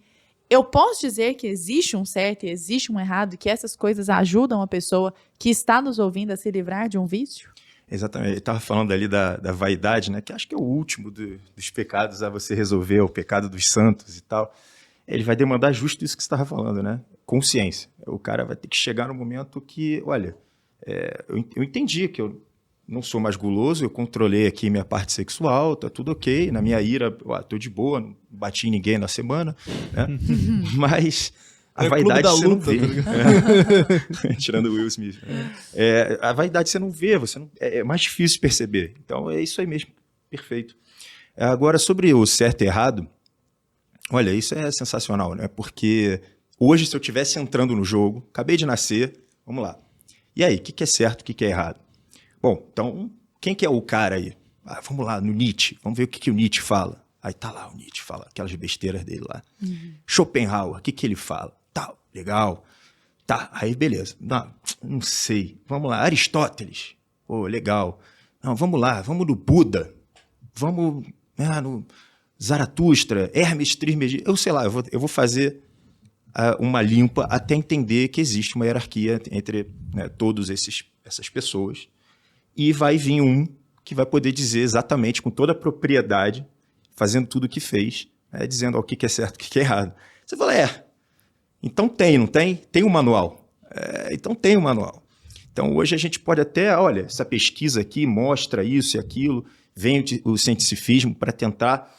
Eu posso dizer que existe um certo e existe um errado, e que essas coisas ajudam a pessoa que está nos ouvindo a se livrar de um vício? Exatamente. Ele estava falando ali da vaidade, né? Que acho que é o último dos pecados a você resolver, o pecado dos santos e tal. Ele vai demandar justo isso que você estava falando, né? Consciência. O cara vai ter que chegar no momento que, olha, eu entendi que eu não sou mais guloso, eu controlei aqui minha parte sexual, tá tudo ok. Na minha ira, tô de boa, não bati em ninguém na semana, né? Mas a vaidade você não vê. Tirando o Will Smith. A vaidade você não vê, é mais difícil de perceber. Então é isso aí mesmo, perfeito. Agora, sobre o certo e errado, olha, isso é sensacional, né? Porque Hoje, se eu estivesse entrando no jogo, acabei de nascer, vamos lá. E aí, o que é certo, o que é errado? Bom, então, quem que é o cara aí? Vamos lá, no Nietzsche, vamos ver o que o Nietzsche fala. Aí tá lá o Nietzsche, fala aquelas besteiras dele lá. Schopenhauer, o que ele fala? Tal, legal. Tá, aí beleza. Não sei. Vamos lá, Aristóteles. Pô, legal. Não, vamos lá, vamos no Buda. Vamos no Zaratustra, Hermes Trismegisto. Eu sei lá, eu vou fazer uma limpa até entender que existe uma hierarquia entre todas essas pessoas. E vai vir um que vai poder dizer exatamente, com toda a propriedade, fazendo tudo o que fez, dizendo o que é certo, o que é errado. Você fala, então tem, não tem? Tem um manual. Então tem um manual. Então hoje a gente pode até, olha, essa pesquisa aqui mostra isso e aquilo, vem o cientificismo para tentar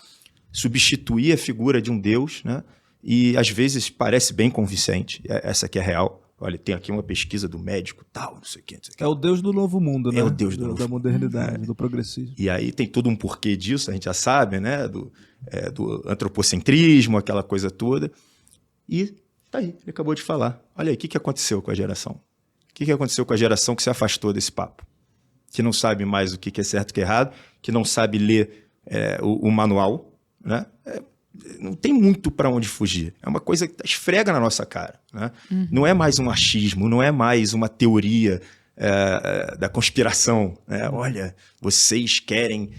substituir a figura de um Deus, né? E às vezes parece bem convincente, essa aqui é real. Olha, tem aqui uma pesquisa do médico, tal, não sei o quê. É o Deus do novo mundo, né? É o Deus da modernidade, do progressismo. E aí tem todo um porquê disso, a gente já sabe, né? Do antropocentrismo, aquela coisa toda. E tá aí, ele acabou de falar. Olha aí, o que aconteceu com a geração? O que aconteceu com a geração que se afastou desse papo? Que não sabe mais o que é certo e o que é errado, que não sabe ler o manual, né? Não tem muito para onde fugir. É uma coisa que esfrega na nossa cara, né? Não é mais um achismo, não é mais uma teoria da conspiração, né? Olha, vocês querem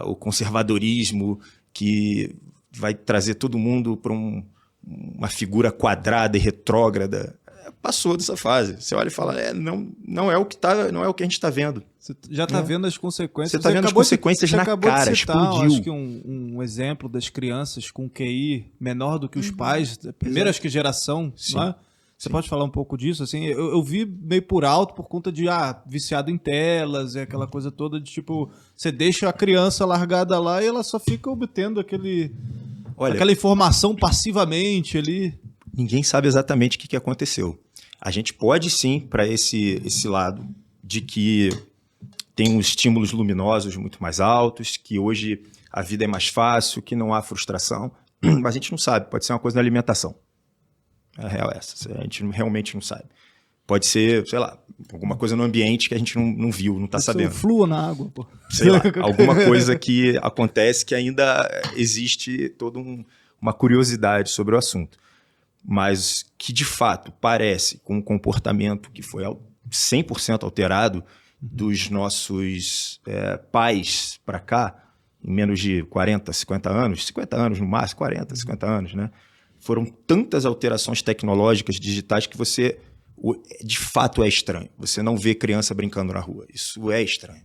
o conservadorismo que vai trazer todo mundo para uma figura quadrada e retrógrada. Passou dessa fase. Você olha e fala, não é o que a gente está vendo. Você já está vendo as consequências. Você está vendo as consequências na cara, explodiu. Acho que um exemplo das crianças com QI menor do que os pais, primeiro acho que geração, não é? Você pode falar um pouco disso? Assim, eu vi meio por alto por conta de viciado em telas, aquela coisa toda de tipo, você deixa a criança largada lá e ela só fica obtendo aquela informação passivamente ali. Ninguém sabe exatamente o que aconteceu. A gente pode sim para esse lado de que tem uns estímulos luminosos muito mais altos, que hoje a vida é mais fácil, que não há frustração, mas a gente não sabe. Pode ser uma coisa da alimentação. A real é essa. A gente realmente não sabe. Pode ser, sei lá, alguma coisa no ambiente que a gente não viu, não está sabendo. Flúor na água, pô. Sei lá, alguma coisa que acontece que ainda existe toda uma curiosidade sobre o assunto. Mas que, de fato, parece com um comportamento que foi 100% alterado dos nossos pais para cá, em menos de 40, 50 anos no máximo, 40, 50 anos, né? Foram tantas alterações tecnológicas, digitais, que você, de fato, é estranho. Você não vê criança brincando na rua. Isso é estranho.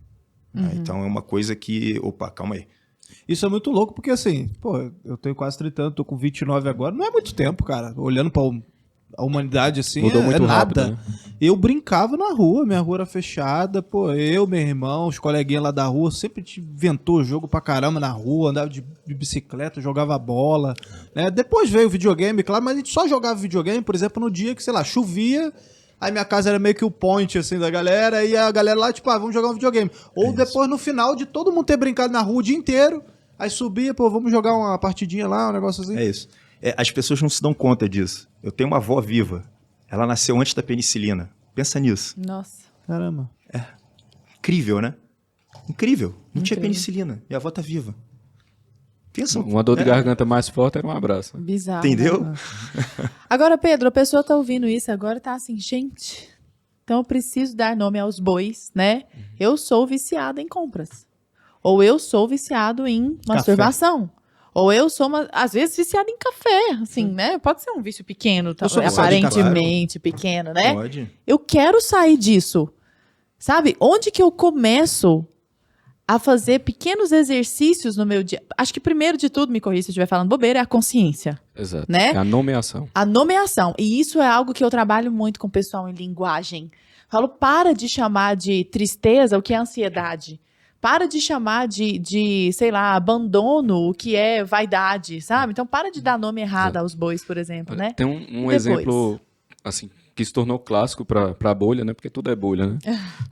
Né? Então, é uma coisa que... Opa, calma aí. Isso é muito louco, porque assim, eu tenho quase 30 anos, tô com 29 agora, não é muito tempo, cara. Olhando pra a humanidade assim, mudou muito nada. rápido, né? Eu brincava na rua, minha rua era fechada, meu irmão, os coleguinhas lá da rua, sempre inventou jogo pra caramba na rua, andava de bicicleta, jogava bola, né? Depois veio o videogame, claro, mas a gente só jogava videogame, por exemplo, no dia que, sei lá, chovia. Aí minha casa era meio que o point, assim, da galera, e a galera lá, tipo, vamos jogar um videogame. Ou depois, no final, de todo mundo ter brincado na rua o dia inteiro, aí subia, vamos jogar uma partidinha lá, um negócio assim. É isso. As pessoas não se dão conta disso. Eu tenho uma avó viva. Ela nasceu antes da penicilina. Pensa nisso. Nossa. Caramba. Incrível, né? Incrível. Não tinha penicilina. Minha avó tá viva. Pensa. Uma dor de garganta mais forte era um abraço. Bizarro. Entendeu? Né? Agora, Pedro, a pessoa tá ouvindo isso agora, tá assim, gente, então eu preciso dar nome aos bois, né? Eu sou viciado em compras. Ou eu sou viciado em masturbação. Ou eu sou, às vezes, viciado em café, assim, né? Pode ser um vício pequeno, aparentemente pequeno, né? Pode. Eu quero sair disso. Sabe? Onde que eu começo a fazer pequenos exercícios no meu dia? Acho que primeiro de tudo, me corrija se eu estiver falando bobeira, é a consciência. Exato. Né? É a nomeação. A nomeação. E isso é algo que eu trabalho muito com o pessoal em linguagem. Falo, para de chamar de tristeza o que é ansiedade. Para de chamar de, sei lá, abandono o que é vaidade, sabe? Então, para de dar nome errado aos bois, por exemplo, né? Tem um exemplo, assim, que se tornou clássico para a bolha, né? Porque tudo é bolha, né?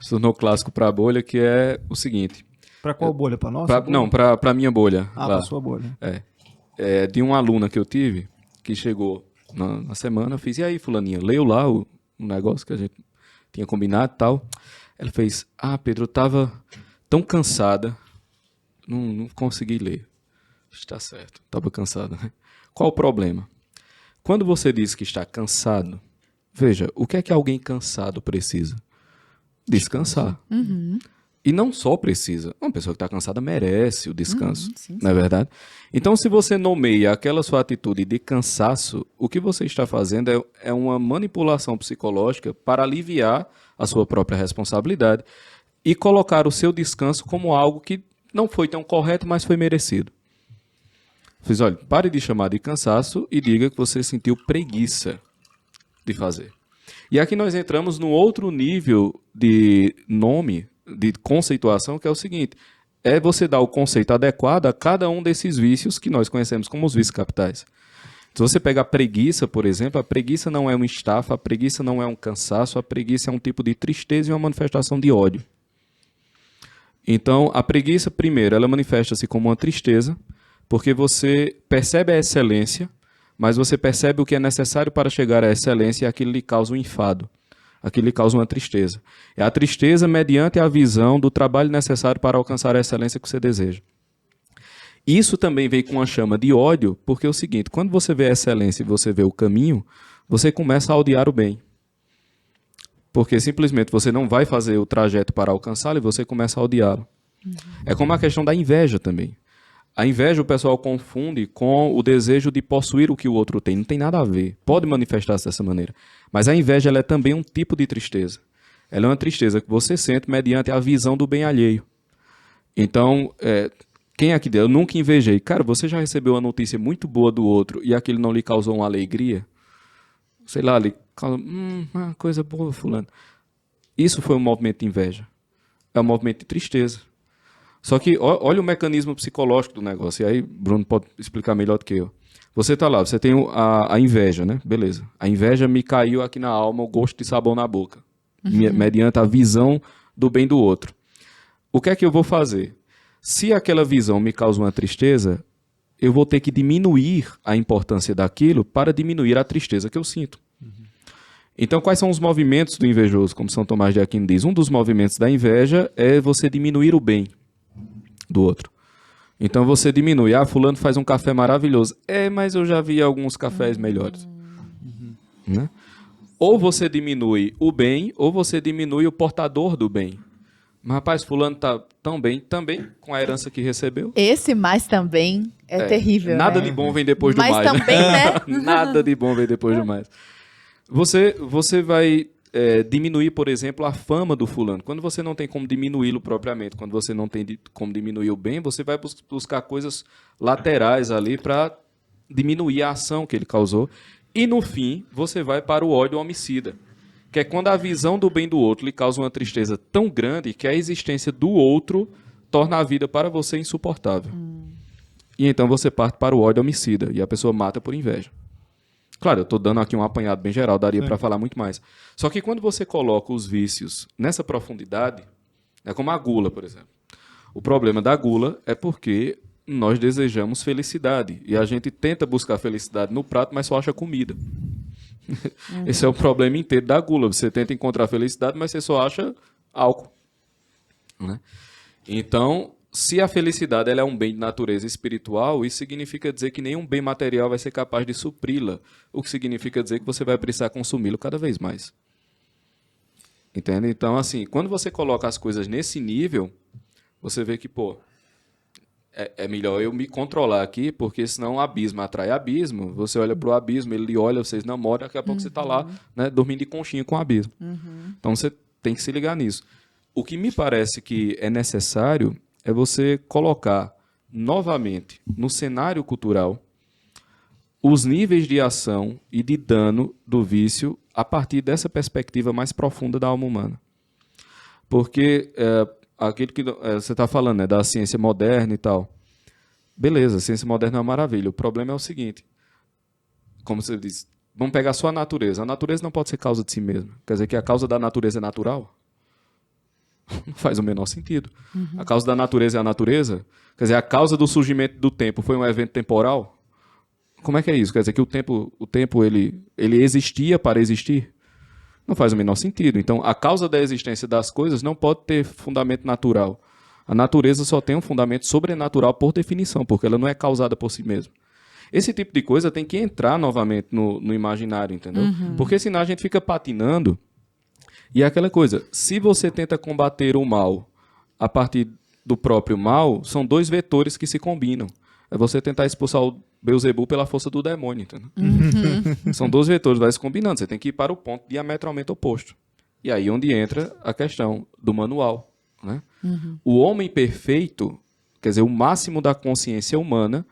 Se tornou clássico para a bolha, que é o seguinte. Para qual bolha? Para nossa? Não, para a minha bolha. Para sua bolha. De uma aluna que eu tive, que chegou na semana, eu fiz, e aí, fulaninha, leu lá o negócio que a gente tinha combinado e tal. Ela fez, Pedro, eu tava tão cansada, não consegui ler. Está certo, tava cansada, né? Qual o problema? Quando você diz que está cansado, veja, o que é que alguém cansado precisa? Descansar. Uhum. E não só precisa. Uma pessoa que está cansada merece o descanso. Sim, Não é verdade? Então, se você nomeia aquela sua atitude de cansaço, o que você está fazendo é uma manipulação psicológica para aliviar a sua própria responsabilidade e colocar o seu descanso como algo que não foi tão correto, mas foi merecido. Fiz, olha, pare de chamar de cansaço e diga que você sentiu preguiça de fazer. E aqui nós entramos num outro nível de nome, de conceituação, que é o seguinte, é você dar o conceito adequado a cada um desses vícios que nós conhecemos como os vícios capitais. Se você pega a preguiça, por exemplo, a preguiça não é uma estafa, a preguiça não é um cansaço, a preguiça é um tipo de tristeza e uma manifestação de ódio. Então, a preguiça, primeiro, ela manifesta-se como uma tristeza, porque você percebe a excelência, mas você percebe o que é necessário para chegar à excelência e aquilo lhe causa um enfado, aquilo lhe causa uma tristeza. É a tristeza mediante a visão do trabalho necessário para alcançar a excelência que você deseja. Isso também vem com uma chama de ódio, porque é o seguinte, quando você vê a excelência e você vê o caminho, você começa a odiar o bem. Porque simplesmente você não vai fazer o trajeto para alcançá-lo e você começa a odiá-lo. É como a questão da inveja também. A inveja o pessoal confunde com o desejo de possuir o que o outro tem. Não tem nada a ver. Pode manifestar-se dessa maneira. Mas a inveja ela é também um tipo de tristeza. Ela é uma tristeza que você sente mediante a visão do bem alheio. Então, quem aqui deu? Eu nunca invejei. Cara, você já recebeu uma notícia muito boa do outro e aquilo não lhe causou uma alegria? Sei lá, lhe causa... uma coisa boa, fulano. Isso foi um movimento de inveja. É um movimento de tristeza. Só que olha o mecanismo psicológico do negócio. E aí, Bruno pode explicar melhor do que eu. Você tá lá, você tem a inveja, né? Beleza. A inveja me caiu aqui na alma, o gosto de sabão na boca. Mediante a visão do bem do outro. O que é que eu vou fazer? Se aquela visão me causa uma tristeza, eu vou ter que diminuir a importância daquilo para diminuir a tristeza que eu sinto. Então, quais são os movimentos do invejoso? Como São Tomás de Aquino diz, um dos movimentos da inveja é você diminuir o bem do outro. Então você diminui. Fulano faz um café maravilhoso. Mas eu já vi alguns cafés melhores. Né? Ou você diminui o bem, ou você diminui o portador do bem. Mas, rapaz, fulano tá tão bem, também, com a herança que recebeu. Esse mais também é terrível, nada né? de bom vem depois do Mas mais. também, né? Nada de bom vem depois do mais. Você vai... diminuir, por exemplo, a fama do fulano. Quando você não tem como diminuí-lo propriamente, quando você não tem como diminuir o bem, você vai buscar coisas laterais ali para diminuir a ação que ele causou. E, no fim, você vai para o ódio homicida, que é quando a visão do bem do outro lhe causa uma tristeza tão grande que a existência do outro torna a vida para você insuportável. E então você parte para o ódio homicida, e a pessoa mata por inveja. Claro, eu estou dando aqui um apanhado bem geral, daria para falar muito mais. Só que quando você coloca os vícios nessa profundidade, é como a gula, por exemplo. O problema da gula é porque nós desejamos felicidade. E a gente tenta buscar felicidade no prato, mas só acha comida. Esse é o problema inteiro da gula. Você tenta encontrar felicidade, mas você só acha álcool. Né? Então... se a felicidade ela é um bem de natureza espiritual, isso significa dizer que nenhum bem material vai ser capaz de supri-la, o que significa dizer que você vai precisar consumi-lo cada vez mais. Entende? Então, assim, quando você coloca as coisas nesse nível, você vê que, é melhor eu me controlar aqui, porque senão o abismo atrai abismo, você olha para o abismo, ele lhe olha, vocês namoram, daqui a pouco você está lá, né, dormindo de conchinha com o abismo. Então, você tem que se ligar nisso. O que me parece que é necessário é você colocar novamente no cenário cultural os níveis de ação e de dano do vício a partir dessa perspectiva mais profunda da alma humana. Porque aquilo que você está falando, né, da ciência moderna e tal. Beleza, a ciência moderna é uma maravilha. O problema é o seguinte, como você diz, vamos pegar só a natureza. A natureza não pode ser causa de si mesma. Quer dizer que a causa da natureza é natural? Não faz o menor sentido. A causa da natureza é a natureza? Quer dizer, a causa do surgimento do tempo foi um evento temporal? Como é que é isso? Quer dizer que o tempo ele existia para existir? Não faz o menor sentido. Então, a causa da existência das coisas não pode ter fundamento natural. A natureza só tem um fundamento sobrenatural por definição, porque ela não é causada por si mesma. Esse tipo de coisa tem que entrar novamente no imaginário, entendeu? Porque senão a gente fica patinando. E é aquela coisa, se você tenta combater o mal a partir do próprio mal, são dois vetores que se combinam. É você tentar expulsar o Beelzebub pela força do demônio, entendeu? São dois vetores, vai se combinando. Você tem que ir para o ponto diametralmente oposto. E aí onde entra a questão do manual, né? O homem perfeito, quer dizer, o máximo da consciência humana,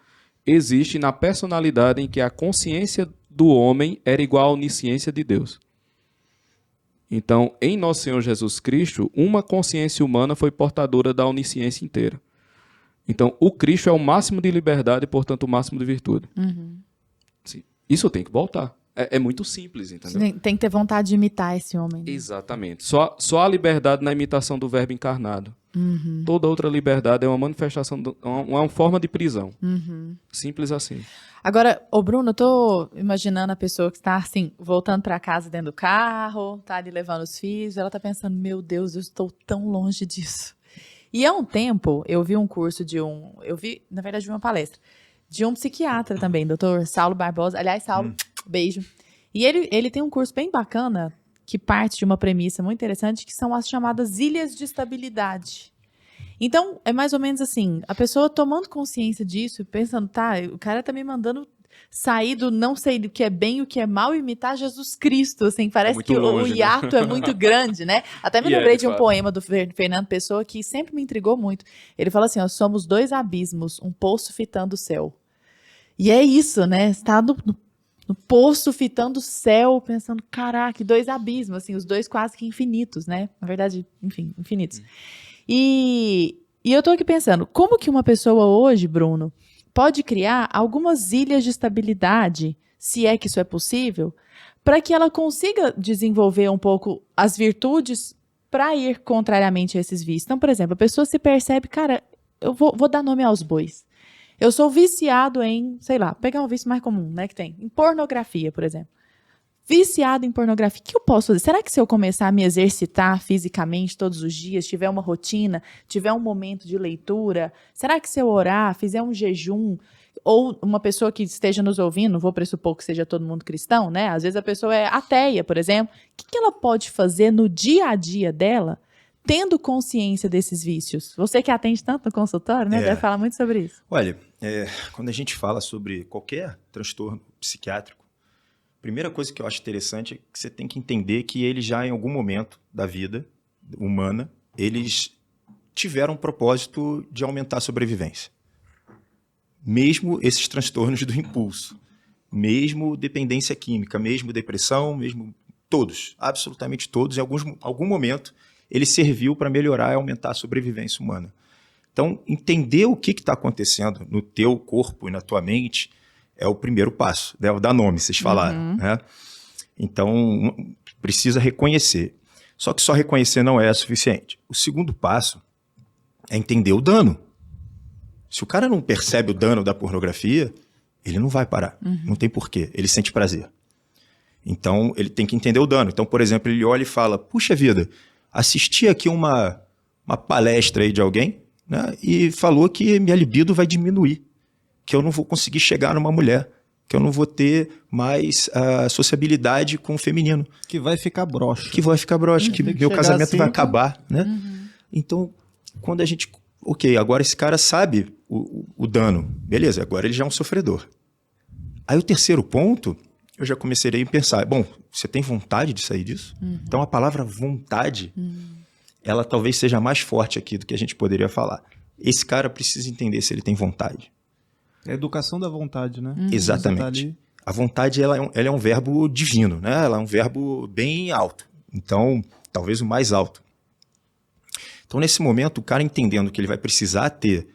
existe na personalidade em que a consciência do homem era igual à onisciência de Deus. Então, em Nosso Senhor Jesus Cristo, uma consciência humana foi portadora da onisciência inteira. Então, o Cristo é o máximo de liberdade e, portanto, o máximo de virtude. Sim. Isso tem que voltar. É muito simples, entendeu? Tem que ter vontade de imitar esse homem. Né? Exatamente. Só a liberdade na imitação do verbo encarnado. Toda outra liberdade é uma manifestação, uma forma de prisão. Simples assim. Agora, ô Bruno, eu tô imaginando a pessoa que está assim, voltando para casa dentro do carro, tá ali levando os filhos, ela tá pensando, meu Deus, eu estou tão longe disso. E há um tempo, eu vi um curso na verdade, uma palestra, de um psiquiatra também, Dr. Saulo Barbosa. Aliás, Saulo, beijo. E ele tem um curso bem bacana, que parte de uma premissa muito interessante, que são as chamadas ilhas de estabilidade. Então, é mais ou menos assim, a pessoa tomando consciência disso, pensando, tá, o cara tá me mandando sair do não sei do que é bem e o que é mal e imitar Jesus Cristo, assim, parece que longe, o hiato é muito grande, né? Até me lembrei de um poema do Fernando Pessoa que sempre me intrigou muito. Ele fala assim, ó, somos dois abismos, um poço fitando o céu. E é isso, né? Você tá no poço fitando o céu, pensando, caraca, dois abismos, assim, os dois quase que infinitos, né? Na verdade, enfim, infinitos. E eu tô aqui pensando, como que uma pessoa hoje, Bruno, pode criar algumas ilhas de estabilidade, se é que isso é possível, para que ela consiga desenvolver um pouco as virtudes para ir contrariamente a esses vícios. Então, por exemplo, a pessoa se percebe, cara, eu vou dar nome aos bois. Eu sou viciado em, sei lá, pegar um vício mais comum, né, que tem, em pornografia, por exemplo. Viciado em pornografia, o que eu posso fazer? Será que se eu começar a me exercitar fisicamente todos os dias, tiver uma rotina, tiver um momento de leitura, será que se eu orar, fizer um jejum, ou uma pessoa que esteja nos ouvindo, não vou pressupor que seja todo mundo cristão, né? Às vezes a pessoa é ateia, por exemplo. O que ela pode fazer no dia a dia dela, tendo consciência desses vícios? Você que atende tanto no consultório, né? Deve falar muito sobre isso. Olha, quando a gente fala sobre qualquer transtorno psiquiátrico, a primeira coisa que eu acho interessante é que você tem que entender que eles já, em algum momento da vida humana, eles tiveram um propósito de aumentar a sobrevivência. Mesmo esses transtornos do impulso, mesmo dependência química, mesmo depressão, mesmo todos, absolutamente todos, em algum momento, ele serviu para melhorar e aumentar a sobrevivência humana. Então, entender o que está acontecendo no teu corpo e na tua mente é o primeiro passo, né? Dar nome, vocês falaram. Né? Então, precisa reconhecer. Só que só reconhecer não é suficiente. O segundo passo é entender o dano. Se o cara não percebe o dano da pornografia, ele não vai parar. Não tem porquê. Ele sente prazer. Então, ele tem que entender o dano. Então, por exemplo, ele olha e fala, puxa vida, assisti aqui uma palestra aí de alguém, né, e falou que minha libido vai diminuir, que eu não vou conseguir chegar numa mulher, que eu não vou ter mais sociabilidade com o feminino. Que vai ficar broxa. Que meu casamento assim, vai acabar, né? Então, quando a gente... Ok, agora esse cara sabe o dano. Beleza, agora ele já é um sofredor. Aí o terceiro ponto, eu já comecei a pensar, bom, você tem vontade de sair disso? Então a palavra vontade, ela talvez seja mais forte aqui do que a gente poderia falar. Esse cara precisa entender se ele tem vontade. É a educação da vontade, né? Exatamente. A vontade ela é um verbo divino, né? Ela é um verbo bem alto. Então, talvez o mais alto. Então, nesse momento, o cara entendendo que ele vai precisar ter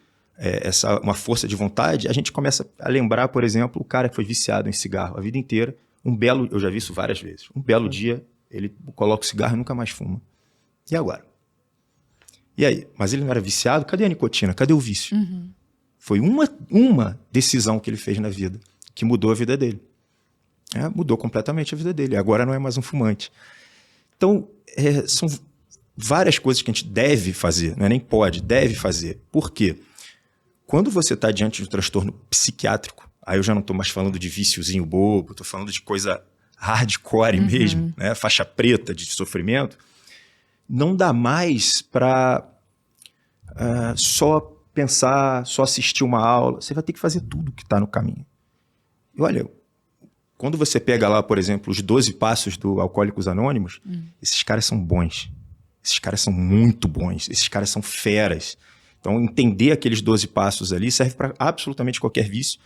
uma força de vontade, a gente começa a lembrar, por exemplo, o cara que foi viciado em cigarro a vida inteira. Eu já vi isso várias vezes. Um belo dia, ele coloca o cigarro e nunca mais fuma. E agora? E aí? Mas ele não era viciado? Cadê a nicotina? Cadê o vício? Foi uma decisão que ele fez na vida que mudou a vida dele. Mudou completamente a vida dele. Agora não é mais um fumante. Então, são várias coisas que a gente deve fazer, não é nem pode, deve fazer. Por quê? Quando você está diante de um transtorno psiquiátrico, aí eu já não estou mais falando de viciozinho bobo, estou falando de coisa hardcore mesmo, né? Faixa preta de sofrimento, não dá mais para só pensar, só assistir uma aula. Você vai ter que fazer tudo que está no caminho. E olha, quando você pega lá, por exemplo, os 12 passos do Alcoólicos Anônimos, esses caras são bons. Esses caras são muito bons. Esses caras são feras. Então, entender aqueles 12 passos ali serve para absolutamente qualquer vício.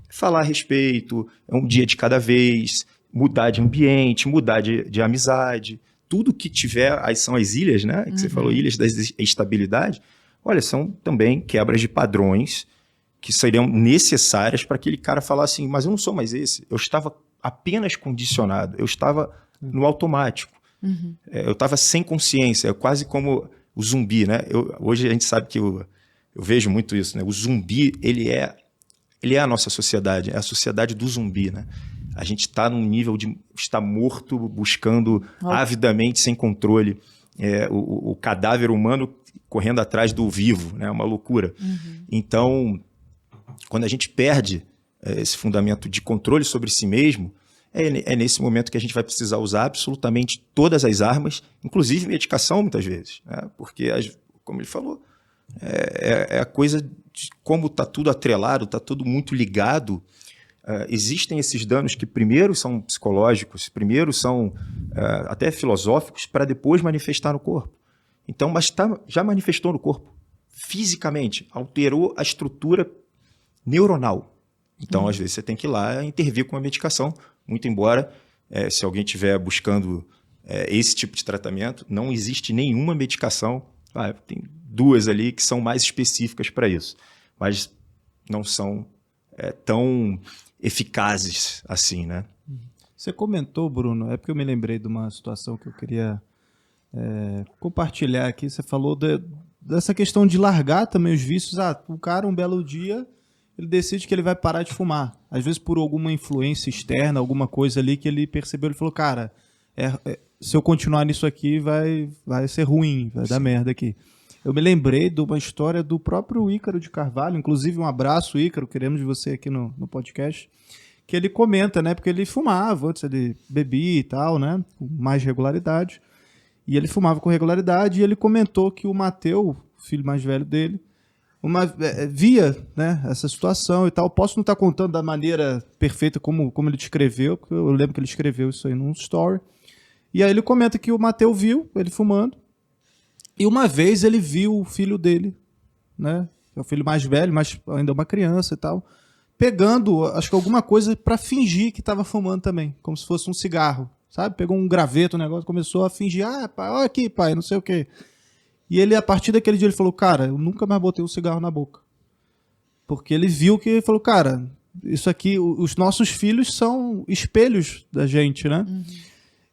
Falar a respeito, é um dia de cada vez, mudar de ambiente, mudar de amizade. Tudo que tiver, aí são as ilhas, né? Que você falou, ilhas da estabilidade. Olha, são também quebras de padrões que seriam necessárias para aquele cara falar assim, mas eu não sou mais esse. Eu estava apenas condicionado, eu estava no automático. Eu estava sem consciência, quase como o zumbi, né? Hoje a gente sabe que eu vejo muito isso, né? O zumbi, ele é a nossa sociedade, é a sociedade do zumbi, né? A gente está num nível de estar morto, buscando avidamente, sem controle, o cadáver humano correndo atrás do vivo, né? Uma loucura. Então, quando a gente perde esse fundamento de controle sobre si mesmo, é nesse momento que a gente vai precisar usar absolutamente todas as armas, inclusive medicação, muitas vezes, né? Porque, como ele falou, é a coisa de como está tudo atrelado, está tudo muito ligado. Existem esses danos que primeiro são psicológicos, primeiro são até filosóficos, para depois manifestar no corpo. Então, mas já manifestou no corpo, fisicamente, alterou a estrutura neuronal. Então, às vezes, você tem que ir lá intervir com a medicação, muito embora, se alguém estiver buscando esse tipo de tratamento, não existe nenhuma medicação, tem 2 ali que são mais específicas para isso, mas não são tão eficazes assim, né? Você comentou, Bruno, é porque eu me lembrei de uma situação que eu queria compartilhar aqui. Você falou dessa questão de largar também os vícios. O cara, um belo dia, ele decide que ele vai parar de fumar. Às vezes por alguma influência externa, alguma coisa ali que ele percebeu, ele falou, cara, se eu continuar nisso aqui, vai ser ruim, vai dar merda aqui. Eu me lembrei de uma história do próprio Ícaro de Carvalho, inclusive um abraço, Ícaro, queremos você aqui no podcast, que ele comenta, né, porque ele fumava, antes ele bebia e tal, né, com mais regularidade, e ele fumava com regularidade, e ele comentou que o Mateu, o filho mais velho dele, via, né, essa situação e tal. Posso não estar contando da maneira perfeita como ele descreveu, porque eu lembro que ele escreveu isso aí num story. E aí ele comenta que o Mateu viu ele fumando, e uma vez ele viu o filho dele, né, é o filho mais velho, mas ainda uma criança e tal, pegando, acho que alguma coisa para fingir que estava fumando também, como se fosse um cigarro, sabe? Pegou um graveto, um negócio, começou a fingir, pai, olha aqui, pai, não sei o quê. E ele, a partir daquele dia, ele falou, cara, eu nunca mais botei um cigarro na boca. Porque ele viu que, ele falou, cara, isso aqui, os nossos filhos são espelhos da gente, né?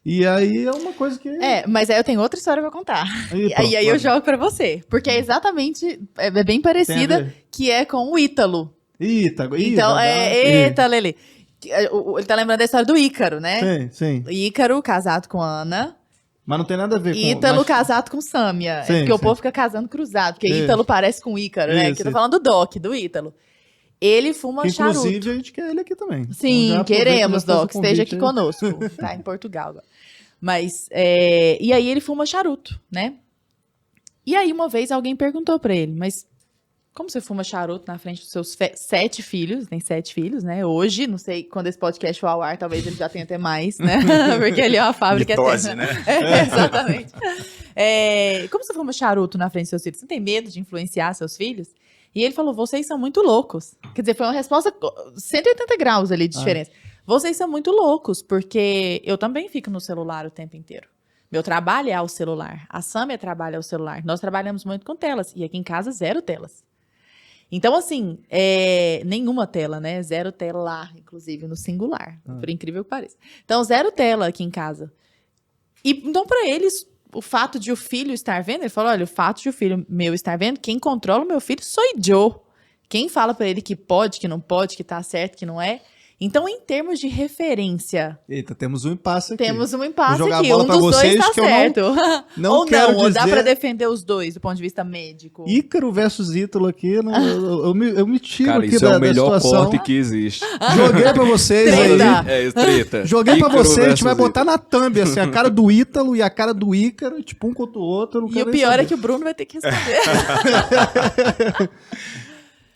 E aí é uma coisa que... mas aí eu tenho outra história pra contar. E aí eu jogo pra você. Porque é exatamente, é bem parecida, que é com o Ítalo. Ítalo. Então, Ítalo, ele tá lembrando da história do Ícaro, né? Sim. Ícaro, casado com Ana. Mas não tem nada a ver com... Ítalo casado com Sâmia. Porque o povo fica casando cruzado. Porque Ítalo parece com Ícaro, né? Que eu tô falando do Doc, do Ítalo. Ele fuma charuto. Inclusive, a gente quer ele aqui também. Sim, então, queremos, Doc. Esteja aqui conosco. Tá em Portugal agora. Mas, e aí ele fuma charuto, né? E aí uma vez alguém perguntou pra ele, mas como você fuma charuto na frente dos seus 7 filhos? Tem 7 filhos, né? Hoje, não sei, quando esse podcast for ao ar, talvez ele já tenha até mais, né? Porque ele é uma fábrica Mitose, eterna. né? Exatamente. Como você fuma charuto na frente dos seus filhos? Você não tem medo de influenciar seus filhos? E ele falou, vocês são muito loucos. Quer dizer, foi uma resposta 180 graus ali de diferença. Vocês são muito loucos, porque eu também fico no celular o tempo inteiro. Meu trabalho é ao celular. A Sâmia trabalha ao celular. Nós trabalhamos muito com telas. E aqui em casa, 0 telas. Então, assim, nenhuma tela, né? 0 tela, inclusive, no singular. Por incrível que pareça. Então, 0 tela aqui em casa. E, então, para eles, o fato de o filho estar vendo, ele falou, olha, o fato de o filho meu estar vendo, quem controla o meu filho sou eu. Quem fala para ele que pode, que não pode, que tá certo, que não é. Então, em termos de referência, Eita, temos um impasse aqui. temos um impasse Vou jogar a aqui. bola Um pra dos dois vocês tá que eu certo. não Ou quero não, ou dá dizer- pra defender os dois do ponto de vista médico. Ícaro versus Ítalo aqui, né? eu me tiro Cara, aqui isso é da o melhor situação. corte que existe. Joguei pra vocês Treta. aí. É, treta. Joguei pra Ícaro vocês, a gente vai versus botar na thumb, assim, a cara do Ítalo e a cara do Ícaro, tipo, um contra o outro. eu não E quero o nem pior é saber. que o Bruno vai ter que responder.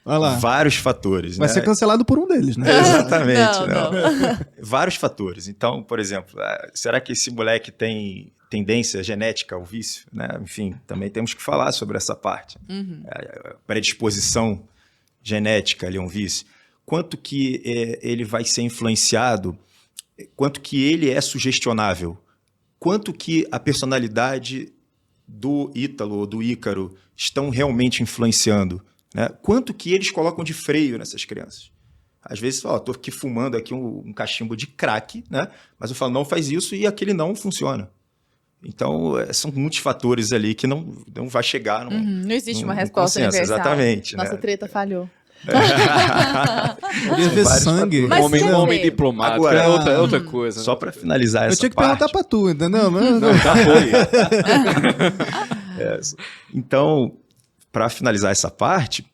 Olha lá. Vários fatores, Vai né? ser cancelado por um deles, né? Exatamente. Não. Vários fatores. Então, por exemplo, será que esse moleque tem tendência genética ao vício? Né? Enfim, também temos que falar sobre essa parte. A predisposição genética ali a um vício. Quanto que ele vai ser influenciado, quanto que ele é sugestionável, quanto que a personalidade do Ítalo ou do Ícaro estão realmente influenciando, né? Quanto que eles colocam de freio nessas crianças. Às vezes, estou aqui fumando aqui um cachimbo de crack, né? Mas eu falo, não faz isso e aquele não funciona. Então, são muitos fatores ali que não vai chegar Não existe uma num resposta consenso, universal. exatamente, Nossa né? treta falhou. Queria ver vários sangue. Mas Homem, quer homem dizer- diplomático Agora, é outra coisa. Só para finalizar Eu essa tinha que parte. perguntar pra tu, entendeu? Mas- Não, já foi. Então, para finalizar essa parte,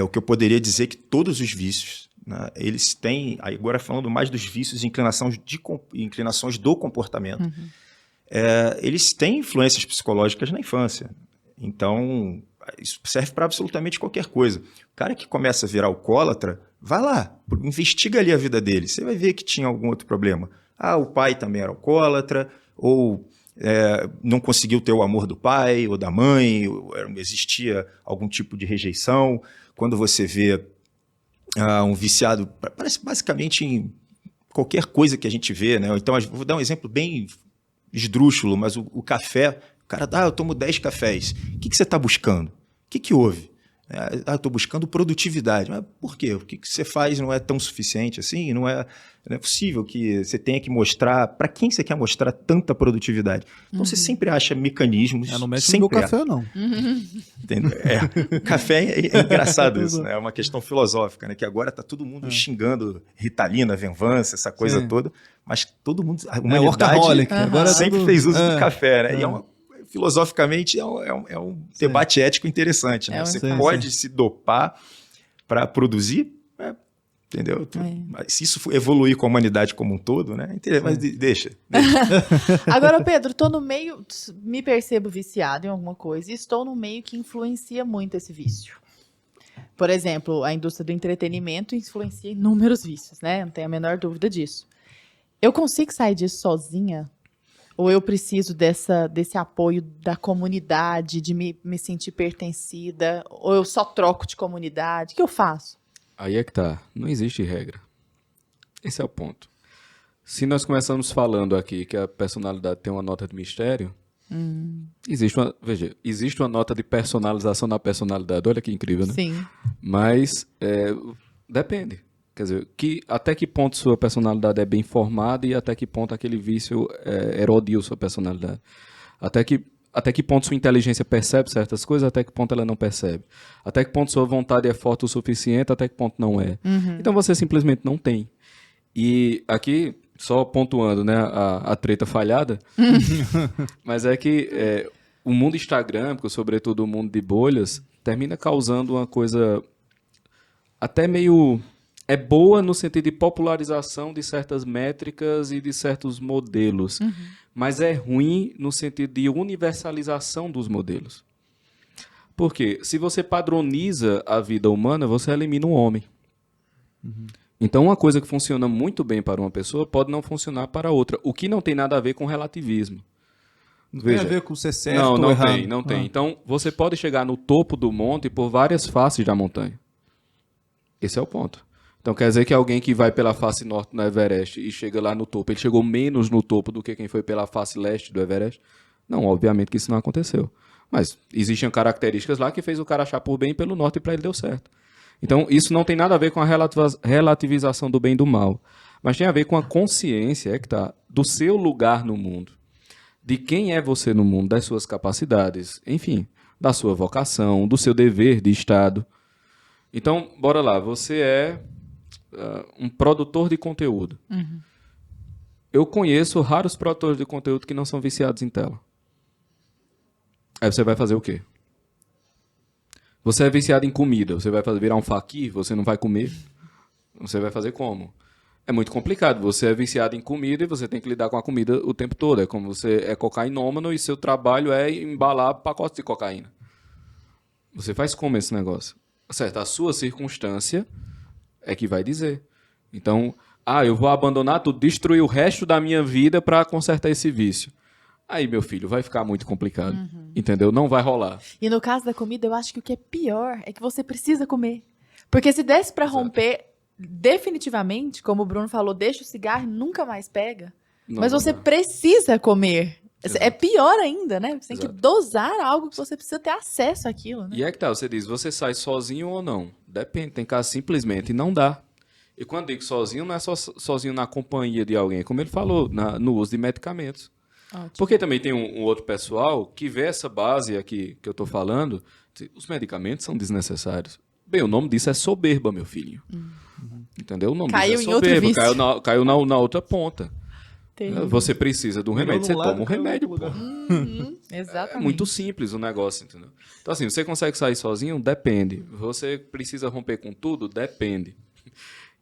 o que eu poderia dizer é que todos os vícios, né, eles têm, agora falando mais dos vícios e inclinações do comportamento, eles têm influências psicológicas na infância. Então, isso serve para absolutamente qualquer coisa. O cara que começa a virar alcoólatra, vai lá, investiga ali a vida dele. Você vai ver que tinha algum outro problema. O pai também era alcoólatra, ou não conseguiu ter o amor do pai ou da mãe, ou existia algum tipo de rejeição. Quando você vê um viciado, parece basicamente em qualquer coisa que a gente vê, né? Então, vou dar um exemplo bem esdrúxulo, mas o café, o cara, eu tomo 10 cafés. O que você está buscando? O que houve? Eu estou buscando produtividade. Mas por quê? O que você faz não é tão suficiente assim? Não é possível que você tenha que mostrar... Para quem você quer mostrar tanta produtividade? Então, você sempre acha mecanismos... Não mexe no meu café, não. Entendeu? Café é engraçado isso, né? É uma questão filosófica, né? Que agora está todo mundo xingando Ritalina, Venvança, essa coisa Sim. toda, mas todo mundo, a humanidade workaholic. Agora sempre tudo- fez uso do café, né? E filosoficamente é um debate ético interessante, né? Você sim, pode se dopar para produzir, entendeu? Mas se isso for evoluir com a humanidade como um todo, né? Mas deixa. Agora, Pedro, tô no meio, me percebo viciado em alguma coisa e estou no meio que influencia muito esse vício. Por exemplo, a indústria do entretenimento influencia inúmeros vícios, né? Não tenho a menor dúvida disso. Eu consigo sair disso sozinha? Ou eu preciso desse apoio da comunidade, de me sentir pertencida? Ou eu só troco de comunidade? O que eu faço? Aí é que tá. Não existe regra. Esse é o ponto. Se nós começamos falando aqui que a personalidade tem uma nota de mistério, existe uma nota de personalização na personalidade. Olha que incrível, né? Sim. Mas depende. Quer dizer, até que ponto sua personalidade é bem formada e até que ponto aquele vício erodia sua personalidade. Até que ponto sua inteligência percebe certas coisas, até que ponto ela não percebe. Até que ponto sua vontade é forte o suficiente, até que ponto não é. Então você simplesmente não tem. E aqui, só pontuando, né, a treta falhada, mas é que o mundo Instagram, sobretudo o mundo de bolhas, termina causando uma coisa até meio... É boa no sentido de popularização de certas métricas e de certos modelos, mas é ruim no sentido de universalização dos modelos. Por quê? Se você padroniza a vida humana, você elimina um homem. Então, uma coisa que funciona muito bem para uma pessoa pode não funcionar para outra, o que não tem nada a ver com relativismo. Não tem a ver com ser certo Não, ou não errado. tem, não tem. Então, você pode chegar no topo do monte por várias faces da montanha. Esse é o ponto. Então, quer dizer que alguém que vai pela face norte no Everest e chega lá no topo, ele chegou menos no topo do que quem foi pela face leste do Everest? Não, obviamente que isso não aconteceu. Mas existem características lá que fez o cara achar por bem pelo norte e para ele deu certo. Então, isso não tem nada a ver com a relativização do bem e do mal. Mas tem a ver com a consciência do seu lugar no mundo. De quem é você no mundo, das suas capacidades, enfim, da sua vocação, do seu dever de Estado. Então, bora lá, você um produtor de conteúdo. Eu conheço raros produtores de conteúdo que não são viciados em tela. Aí você vai fazer o quê? Você é viciado em comida, você vai virar um faqui, você não vai comer? Você vai fazer como? É muito complicado. Você é viciado em comida e você tem que lidar com a comida o tempo todo. É como você é cocainômano e seu trabalho é embalar pacotes de cocaína. Você faz como esse negócio? Certo, a sua circunstância é que vai dizer. Então, eu vou abandonar tudo, destruir o resto da minha vida para consertar esse vício. Aí, meu filho, vai ficar muito complicado. Entendeu? Não vai rolar. E no caso da comida, eu acho que o que é pior é que você precisa comer. Porque se desse pra romper definitivamente, como o Bruno falou, deixa o cigarro e nunca mais pega. Mas você precisa comer. Exato. É pior ainda, né? Você tem que Exato. dosar algo que você precisa ter acesso àquilo, né? E é que tá, você diz, você sai sozinho ou não? Depende, tem casos simplesmente não dá. E quando digo sozinho, não é só sozinho na companhia de alguém, como ele falou, no uso de medicamentos. Ótimo. Porque também tem um outro pessoal que vê essa base aqui que eu tô falando, os medicamentos são desnecessários. Bem, o nome disso é soberba, meu filho. Entendeu? O nome Caiu disso é em outro soberba, vício. caiu na outra ponta. Terrível. Você precisa de um remédio, você toma um remédio, pô. Exatamente. É muito simples o negócio, entendeu? Então, assim, você consegue sair sozinho? Depende. Você precisa romper com tudo? Depende.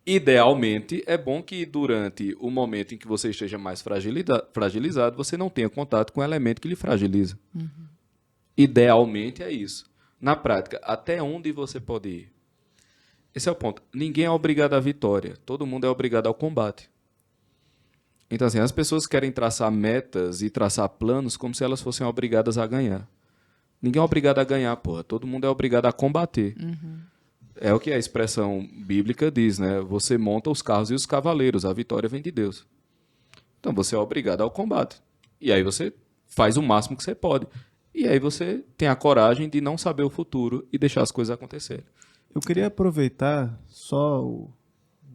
Idealmente, é bom que durante o momento em que você esteja mais fragilizado, você não tenha contato com o elemento que lhe fragiliza. Idealmente é isso. Na prática, até onde você pode ir? Esse é o ponto. Ninguém é obrigado à vitória. Todo mundo é obrigado ao combate. Então, assim, as pessoas querem traçar metas e traçar planos como se elas fossem obrigadas a ganhar. Ninguém é obrigado a ganhar, porra. Todo mundo é obrigado a combater. É o que a expressão bíblica diz, né? Você monta os carros e os cavaleiros. A vitória vem de Deus. Então, você é obrigado ao combate. E aí você faz o máximo que você pode. E aí você tem a coragem de não saber o futuro e deixar as coisas acontecerem. Eu queria aproveitar só o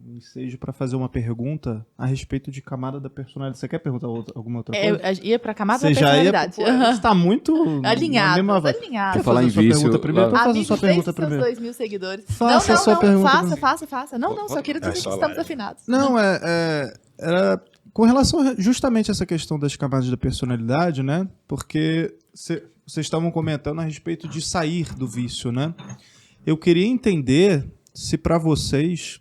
ensejo para fazer uma pergunta a respeito de camada da personalidade. Você quer perguntar alguma outra coisa? Eu ia pra camada Você da já ia... personalidade. Você está muito... Alinhado, na mesma vibe. alinhado. Quer Falar fazer em a sua vício, pergunta primeiro? Então faça a Amigo, sua pergunta deixe seus primeiro. 2.000 seguidores. Faça a sua pergunta faça. Não, só queria dizer que estamos afinados. Não, era com relação justamente a essa questão das camadas da personalidade, né? Porque vocês estavam comentando a respeito de sair do vício, né? Eu queria entender se para vocês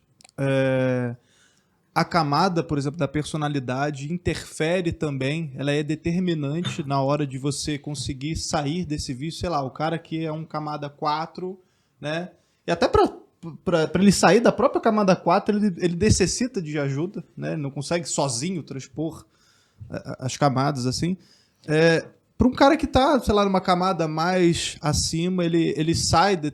a camada, por exemplo, da personalidade interfere também, ela é determinante na hora de você conseguir sair desse vício, sei lá, o cara que é um camada 4, né? E até para ele sair da própria camada 4, ele necessita de ajuda, né? Ele não consegue sozinho transpor as camadas, assim. Para um cara que está, sei lá, numa camada mais acima, ele sai de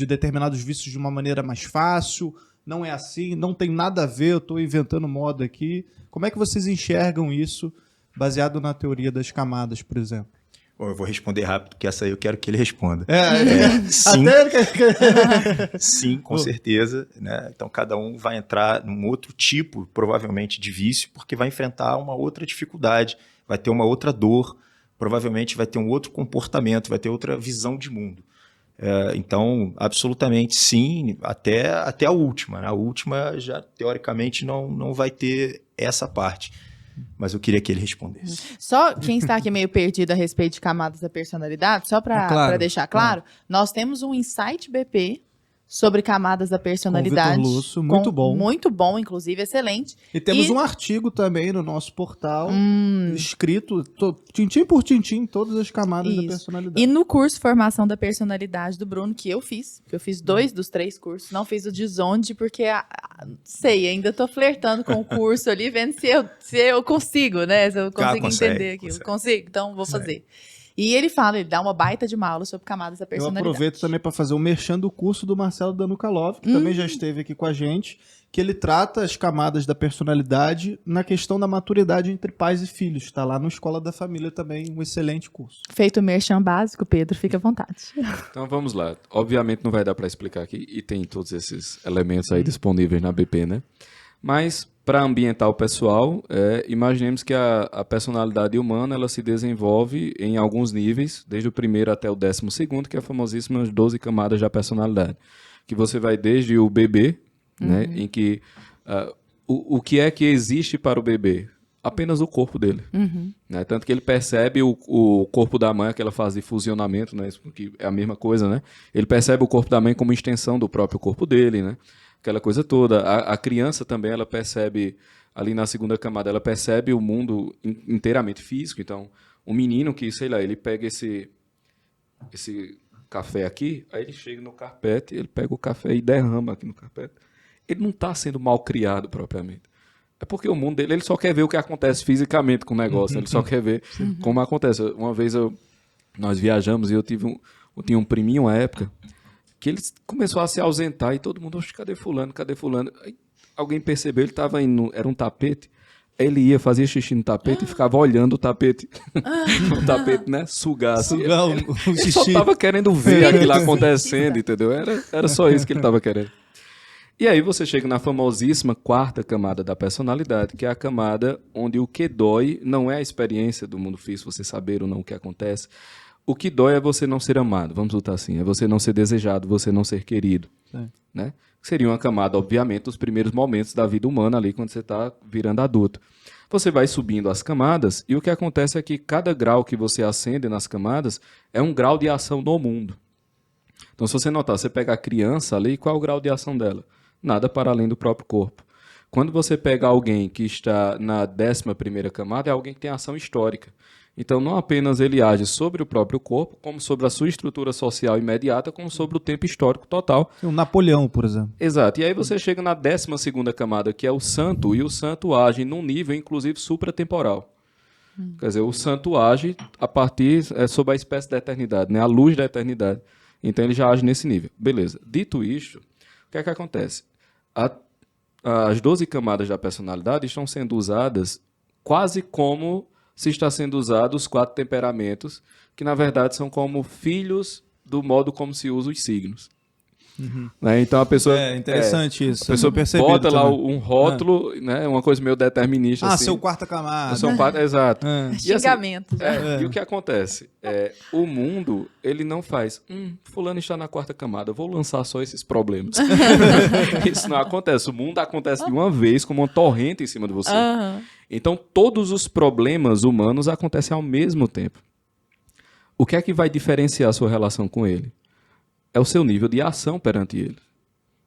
determinados vícios de uma maneira mais fácil, não é assim, não tem nada a ver, eu estou inventando moda aqui. Como é que vocês enxergam isso baseado na teoria das camadas, por exemplo? Bom, eu vou responder rápido, porque essa aí eu quero que ele responda. Sim. Sim, com certeza. Né? Então, cada um vai entrar num outro tipo, provavelmente, de vício, porque vai enfrentar uma outra dificuldade, vai ter uma outra dor, provavelmente vai ter um outro comportamento, vai ter outra visão de mundo. Então, absolutamente sim, até a última. A última já, teoricamente, não vai ter essa parte. Mas eu queria que ele respondesse. Só quem está aqui meio perdido a respeito de camadas da personalidade, só para deixar claro, nós temos um Insight BP sobre camadas da personalidade. Com Vitor Lúcio, muito bom. Muito bom, inclusive, excelente. E temos um artigo também no nosso portal, escrito tintim por tintim, todas as camadas da personalidade. E no curso Formação da Personalidade do Bruno, que eu fiz 2 dos 3 cursos, não fiz o de Zonde, porque, sei, ainda tô flertando com o curso ali, vendo se eu consigo, né? Se eu consigo entender aquilo. Consigo? Então, vou fazer. E ele dá uma baita de uma aula sobre camadas da personalidade. Eu aproveito também para fazer o merchan do curso do Marcelo Danukalov, que também já esteve aqui com a gente, que ele trata as camadas da personalidade na questão da maturidade entre pais e filhos. Está lá no Escola da Família também, um excelente curso. Feito o merchan básico, Pedro, fica à vontade. Então vamos lá. Obviamente não vai dar para explicar aqui, e tem todos esses elementos aí disponíveis na BP, né? Mas, para ambientar o pessoal, imaginemos que a personalidade humana ela se desenvolve em alguns níveis, desde o primeiro até o 12º, que é a famosíssima 12 camadas da personalidade. Que você vai desde o bebê, né? Em que o que é que existe para o bebê? Apenas o corpo dele. Né? Tanto que ele percebe o corpo da mãe, aquela fase de fusionamento, né? Que é a mesma coisa, né? Ele percebe o corpo da mãe como extensão do próprio corpo dele, né? Aquela coisa toda. A criança também, ela percebe, ali na segunda camada, ela percebe o mundo inteiramente físico. Então, um menino que, sei lá, ele pega esse café aqui, aí ele chega no carpete, ele pega o café e derrama aqui no carpete. Ele não está sendo mal criado propriamente. É porque o mundo dele, ele só quer ver o que acontece fisicamente com o negócio, ele só quer ver como acontece. Uma vez nós viajamos e eu tinha um priminho à época que ele começou a se ausentar e todo mundo, cadê fulano, cadê fulano? Aí alguém percebeu, ele estava indo, era um tapete, ele ia, fazia xixi no tapete e ficava olhando o tapete, o tapete, né, sugar assim. Sugar o Ele xixi. só estava querendo ver aquilo acontecendo, entendeu? Era só isso que ele estava querendo. E aí você chega na famosíssima quarta camada da personalidade, que é a camada onde o que dói não é a experiência do mundo físico, você saber ou não o que acontece. O que dói é você não ser amado, vamos botar assim, é você não ser desejado, você não ser querido. Né? Seria uma camada, obviamente, dos primeiros momentos da vida humana ali, quando você está virando adulto. Você vai subindo as camadas e o que acontece é que cada grau que você ascende nas camadas é um grau de ação no mundo. Então, se você notar, você pega a criança ali, qual é o grau de ação dela? Nada para além do próprio corpo. Quando você pega alguém que está na 11ª camada, é alguém que tem ação histórica. Então, não apenas ele age sobre o próprio corpo, como sobre a sua estrutura social imediata, como sobre o tempo histórico total. Um Napoleão, por exemplo. Exato. E aí você chega na 12ª camada, que é o santo, e o santo age num nível, inclusive, supratemporal. Quer dizer, o santo age a partir, sob a espécie da eternidade, né? A luz da eternidade. Então, ele já age nesse nível. Beleza. Dito isto, o que é que acontece? As 12 camadas da personalidade estão sendo usadas quase como se está sendo usado os 4 temperamentos, que na verdade são como filhos do modo como se usa os signos. Né? Então a pessoa... É interessante isso. A pessoa bota lá um rótulo, né? Uma coisa meio determinista. Assim. Seu quarta camada. São 4, exato. Xingamento. E o que acontece? O mundo, ele não faz, fulano está na 4ª camada, vou lançar só esses problemas. Isso não acontece. O mundo acontece de uma vez, como uma torrente em cima de você. Então, todos os problemas humanos acontecem ao mesmo tempo. O que é que vai diferenciar a sua relação com ele? É o seu nível de ação perante ele.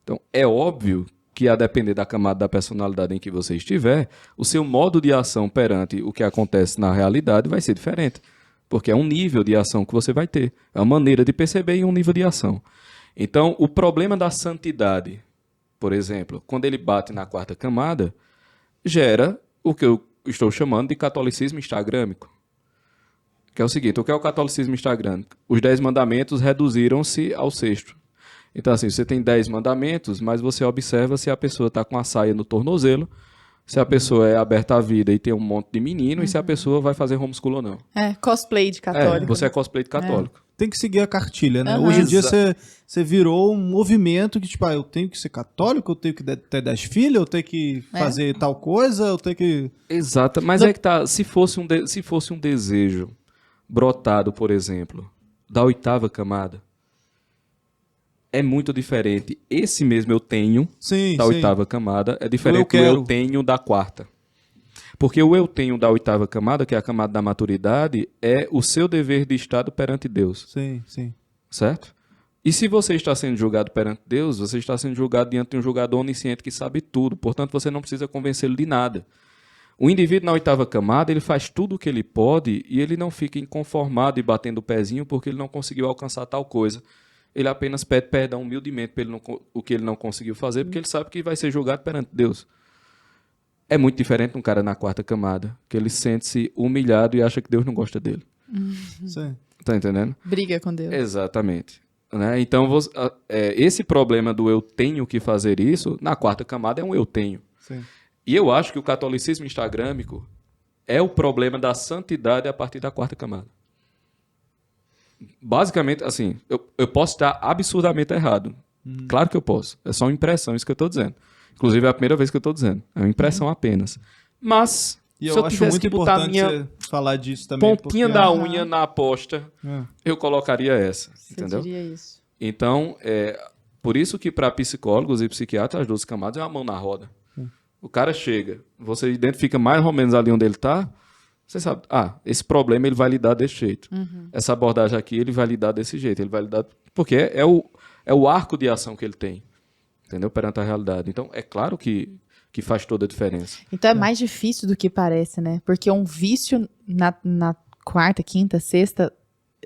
Então, é óbvio que, a depender da camada da personalidade em que você estiver, o seu modo de ação perante o que acontece na realidade vai ser diferente. Porque é um nível de ação que você vai ter. É uma maneira de perceber e um nível de ação. Então, o problema da santidade, por exemplo, quando ele bate na 4ª camada, gera o que eu estou chamando de catolicismo instagrâmico. Que é o seguinte, o que é o catolicismo instagrâmico? Os 10 mandamentos reduziram-se ao 6º. Então, assim, você tem 10 mandamentos, mas você observa se a pessoa está com a saia no tornozelo, se a pessoa é aberta à vida e tem um monte de menino, e se a pessoa vai fazer homeschooling ou não. Cosplay de católico. Você é cosplay de católico. Tem que seguir a cartilha, né? Hoje em dia você virou um movimento que, tipo, eu tenho que ser católico, eu tenho que ter 10 filhos, eu tenho que fazer tal coisa, eu tenho que... Exato, mas é que tá, se fosse um desejo brotado, por exemplo, da 8ª camada, é muito diferente. Esse mesmo eu tenho da 8ª camada é diferente do eu tenho da 4ª. Porque o eu tenho da 8ª camada, que é a camada da maturidade, é o seu dever de estado perante Deus. Sim, sim. Certo? E se você está sendo julgado perante Deus, você está sendo julgado diante de um julgador onisciente que sabe tudo. Portanto, você não precisa convencê-lo de nada. O indivíduo na 8ª camada, ele faz tudo o que ele pode e ele não fica inconformado e batendo o pezinho porque ele não conseguiu alcançar tal coisa. Ele apenas pede perdão humildemente por o que ele não conseguiu fazer, porque ele sabe que vai ser julgado perante Deus. É muito diferente de um cara na 4ª camada, que ele sente-se humilhado e acha que Deus não gosta dele. Sim. Tá entendendo? Briga com Deus. Exatamente. Né? Então, esse problema do eu tenho que fazer isso, na 4ª camada é um eu tenho. Sim. E eu acho que o catolicismo instagrâmico é o problema da santidade a partir da 4ª camada. Basicamente, assim, eu posso estar absurdamente errado. Claro que eu posso. É só uma impressão, isso que eu estou dizendo. Inclusive, é a primeira vez que eu estou dizendo. É uma impressão apenas. Mas, e se eu tivesse muito que botar a minha você falar disso também, pontinha da unha na aposta, eu colocaria essa. Você entendeu? diria isso. Então, Por isso que para psicólogos e psiquiatras, as 12 camadas é uma mão na roda. O cara chega, você identifica mais ou menos ali onde ele está, você sabe, esse problema ele vai lidar desse jeito. Essa abordagem aqui ele vai lidar desse jeito. Ele vai lidar... Porque é o arco de ação que ele tem, entendeu? Perante a realidade. Então, é claro que faz toda a diferença. Então é mais difícil do que parece, né? Porque um vício na quarta, quinta, sexta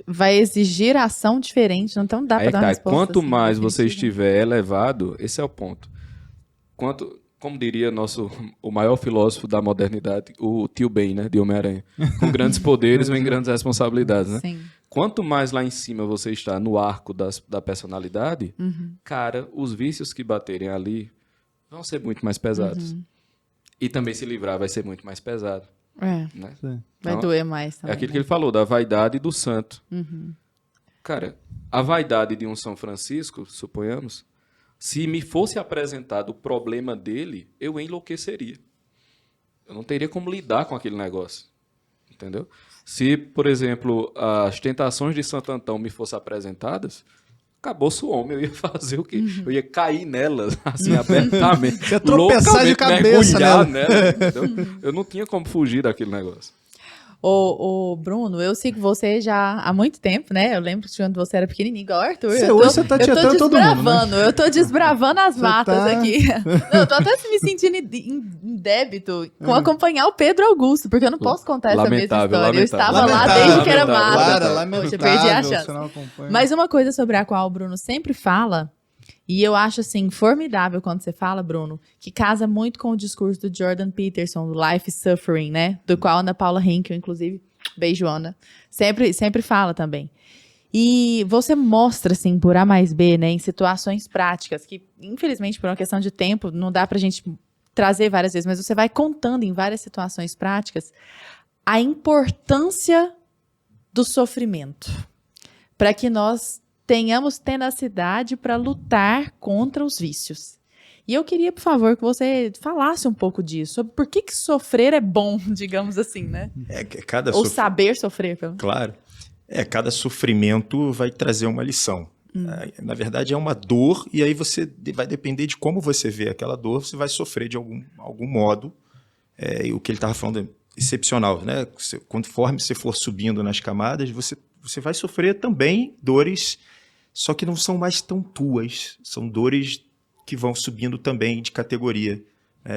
vai exigir ação diferente, então dá para dar uma resposta. Quanto assim, mais definitiva. você estiver elevado, esse é o ponto. Como diria o maior filósofo da modernidade, o tio Ben, né, de Homem-Aranha. Com grandes poderes vem grandes responsabilidades, né? Sim. Quanto mais lá em cima você está no arco da personalidade, cara, os vícios que baterem ali vão ser muito mais pesados. E também se livrar vai ser muito mais pesado. É, Né? vai Então, doer mais também. É aquilo né? que ele falou, da vaidade do santo. Cara, a vaidade de um São Francisco, suponhamos, se me fosse apresentado o problema dele, eu enlouqueceria. Eu não teria como lidar com aquele negócio. Entendeu? Se, por exemplo, as tentações de Santo Antão me fossem apresentadas, acabou-se o homem, eu ia fazer o quê? Eu ia cair nelas, assim, abertamente. Você ia tropeçar de cabeça nela. Entendeu? Eu não tinha como fugir daquele negócio. Ô, Bruno, eu sigo você já há muito tempo, né? Eu lembro que quando você era pequenininho, igual o Arthur. Hoje você tá tietando todo mundo, né? Eu tô desbravando as matas tá- aqui. Não, eu tô até me sentindo em débito com acompanhar o Pedro Augusto, porque eu não posso contar essa mesma Lamentável, história. Eu estava lá lamentável. desde que era Lamentável. mata. Clara, Poxa, lamentável, perdi a chance. você não acompanha. Mas uma coisa sobre a qual o Bruno sempre fala, e eu acho assim formidável quando você fala, Bruno, que casa muito com o discurso do Jordan Peterson, do Life is Suffering, né? Do qual a Ana Paula Henkel, inclusive, beijo, Ana, sempre fala também. E você mostra, assim, por A mais B, né, em situações práticas, que, infelizmente, por uma questão de tempo, não dá pra gente trazer várias vezes, mas você vai contando em várias situações práticas a importância do sofrimento, para que nós tenhamos tenacidade para lutar contra os vícios. E eu queria, por favor, que você falasse um pouco disso, sobre por que sofrer é bom, digamos assim, né? Ou saber sofrer. Claro. Cada sofrimento vai trazer uma lição. Na verdade, é uma dor, e aí vai depender de como você vê aquela dor, você vai sofrer de algum modo. E o que ele estava falando é excepcional, né? Conforme você for subindo nas camadas, você vai sofrer também dores, só que não são mais tão tuas, são dores que vão subindo também de categoria.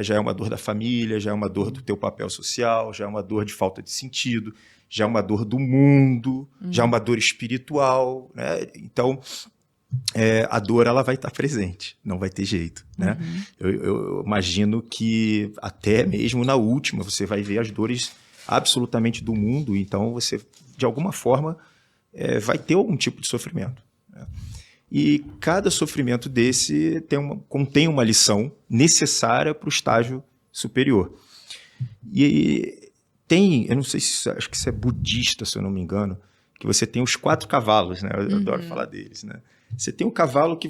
Já é uma dor da família, já é uma dor do teu papel social, já é uma dor de falta de sentido, já é uma dor do mundo, já é uma dor espiritual. Né? Então, a dor ela vai estar presente, não vai ter jeito. Né? Eu imagino que até mesmo na última você vai ver as dores absolutamente do mundo, então você, de alguma forma, vai ter algum tipo de sofrimento. Né? E cada sofrimento desse contém uma lição necessária para o estágio superior. E eu não sei acho que isso é budista, se eu não me engano, que você tem os 4 cavalos, né? Eu adoro falar deles, né? Você tem um cavalo que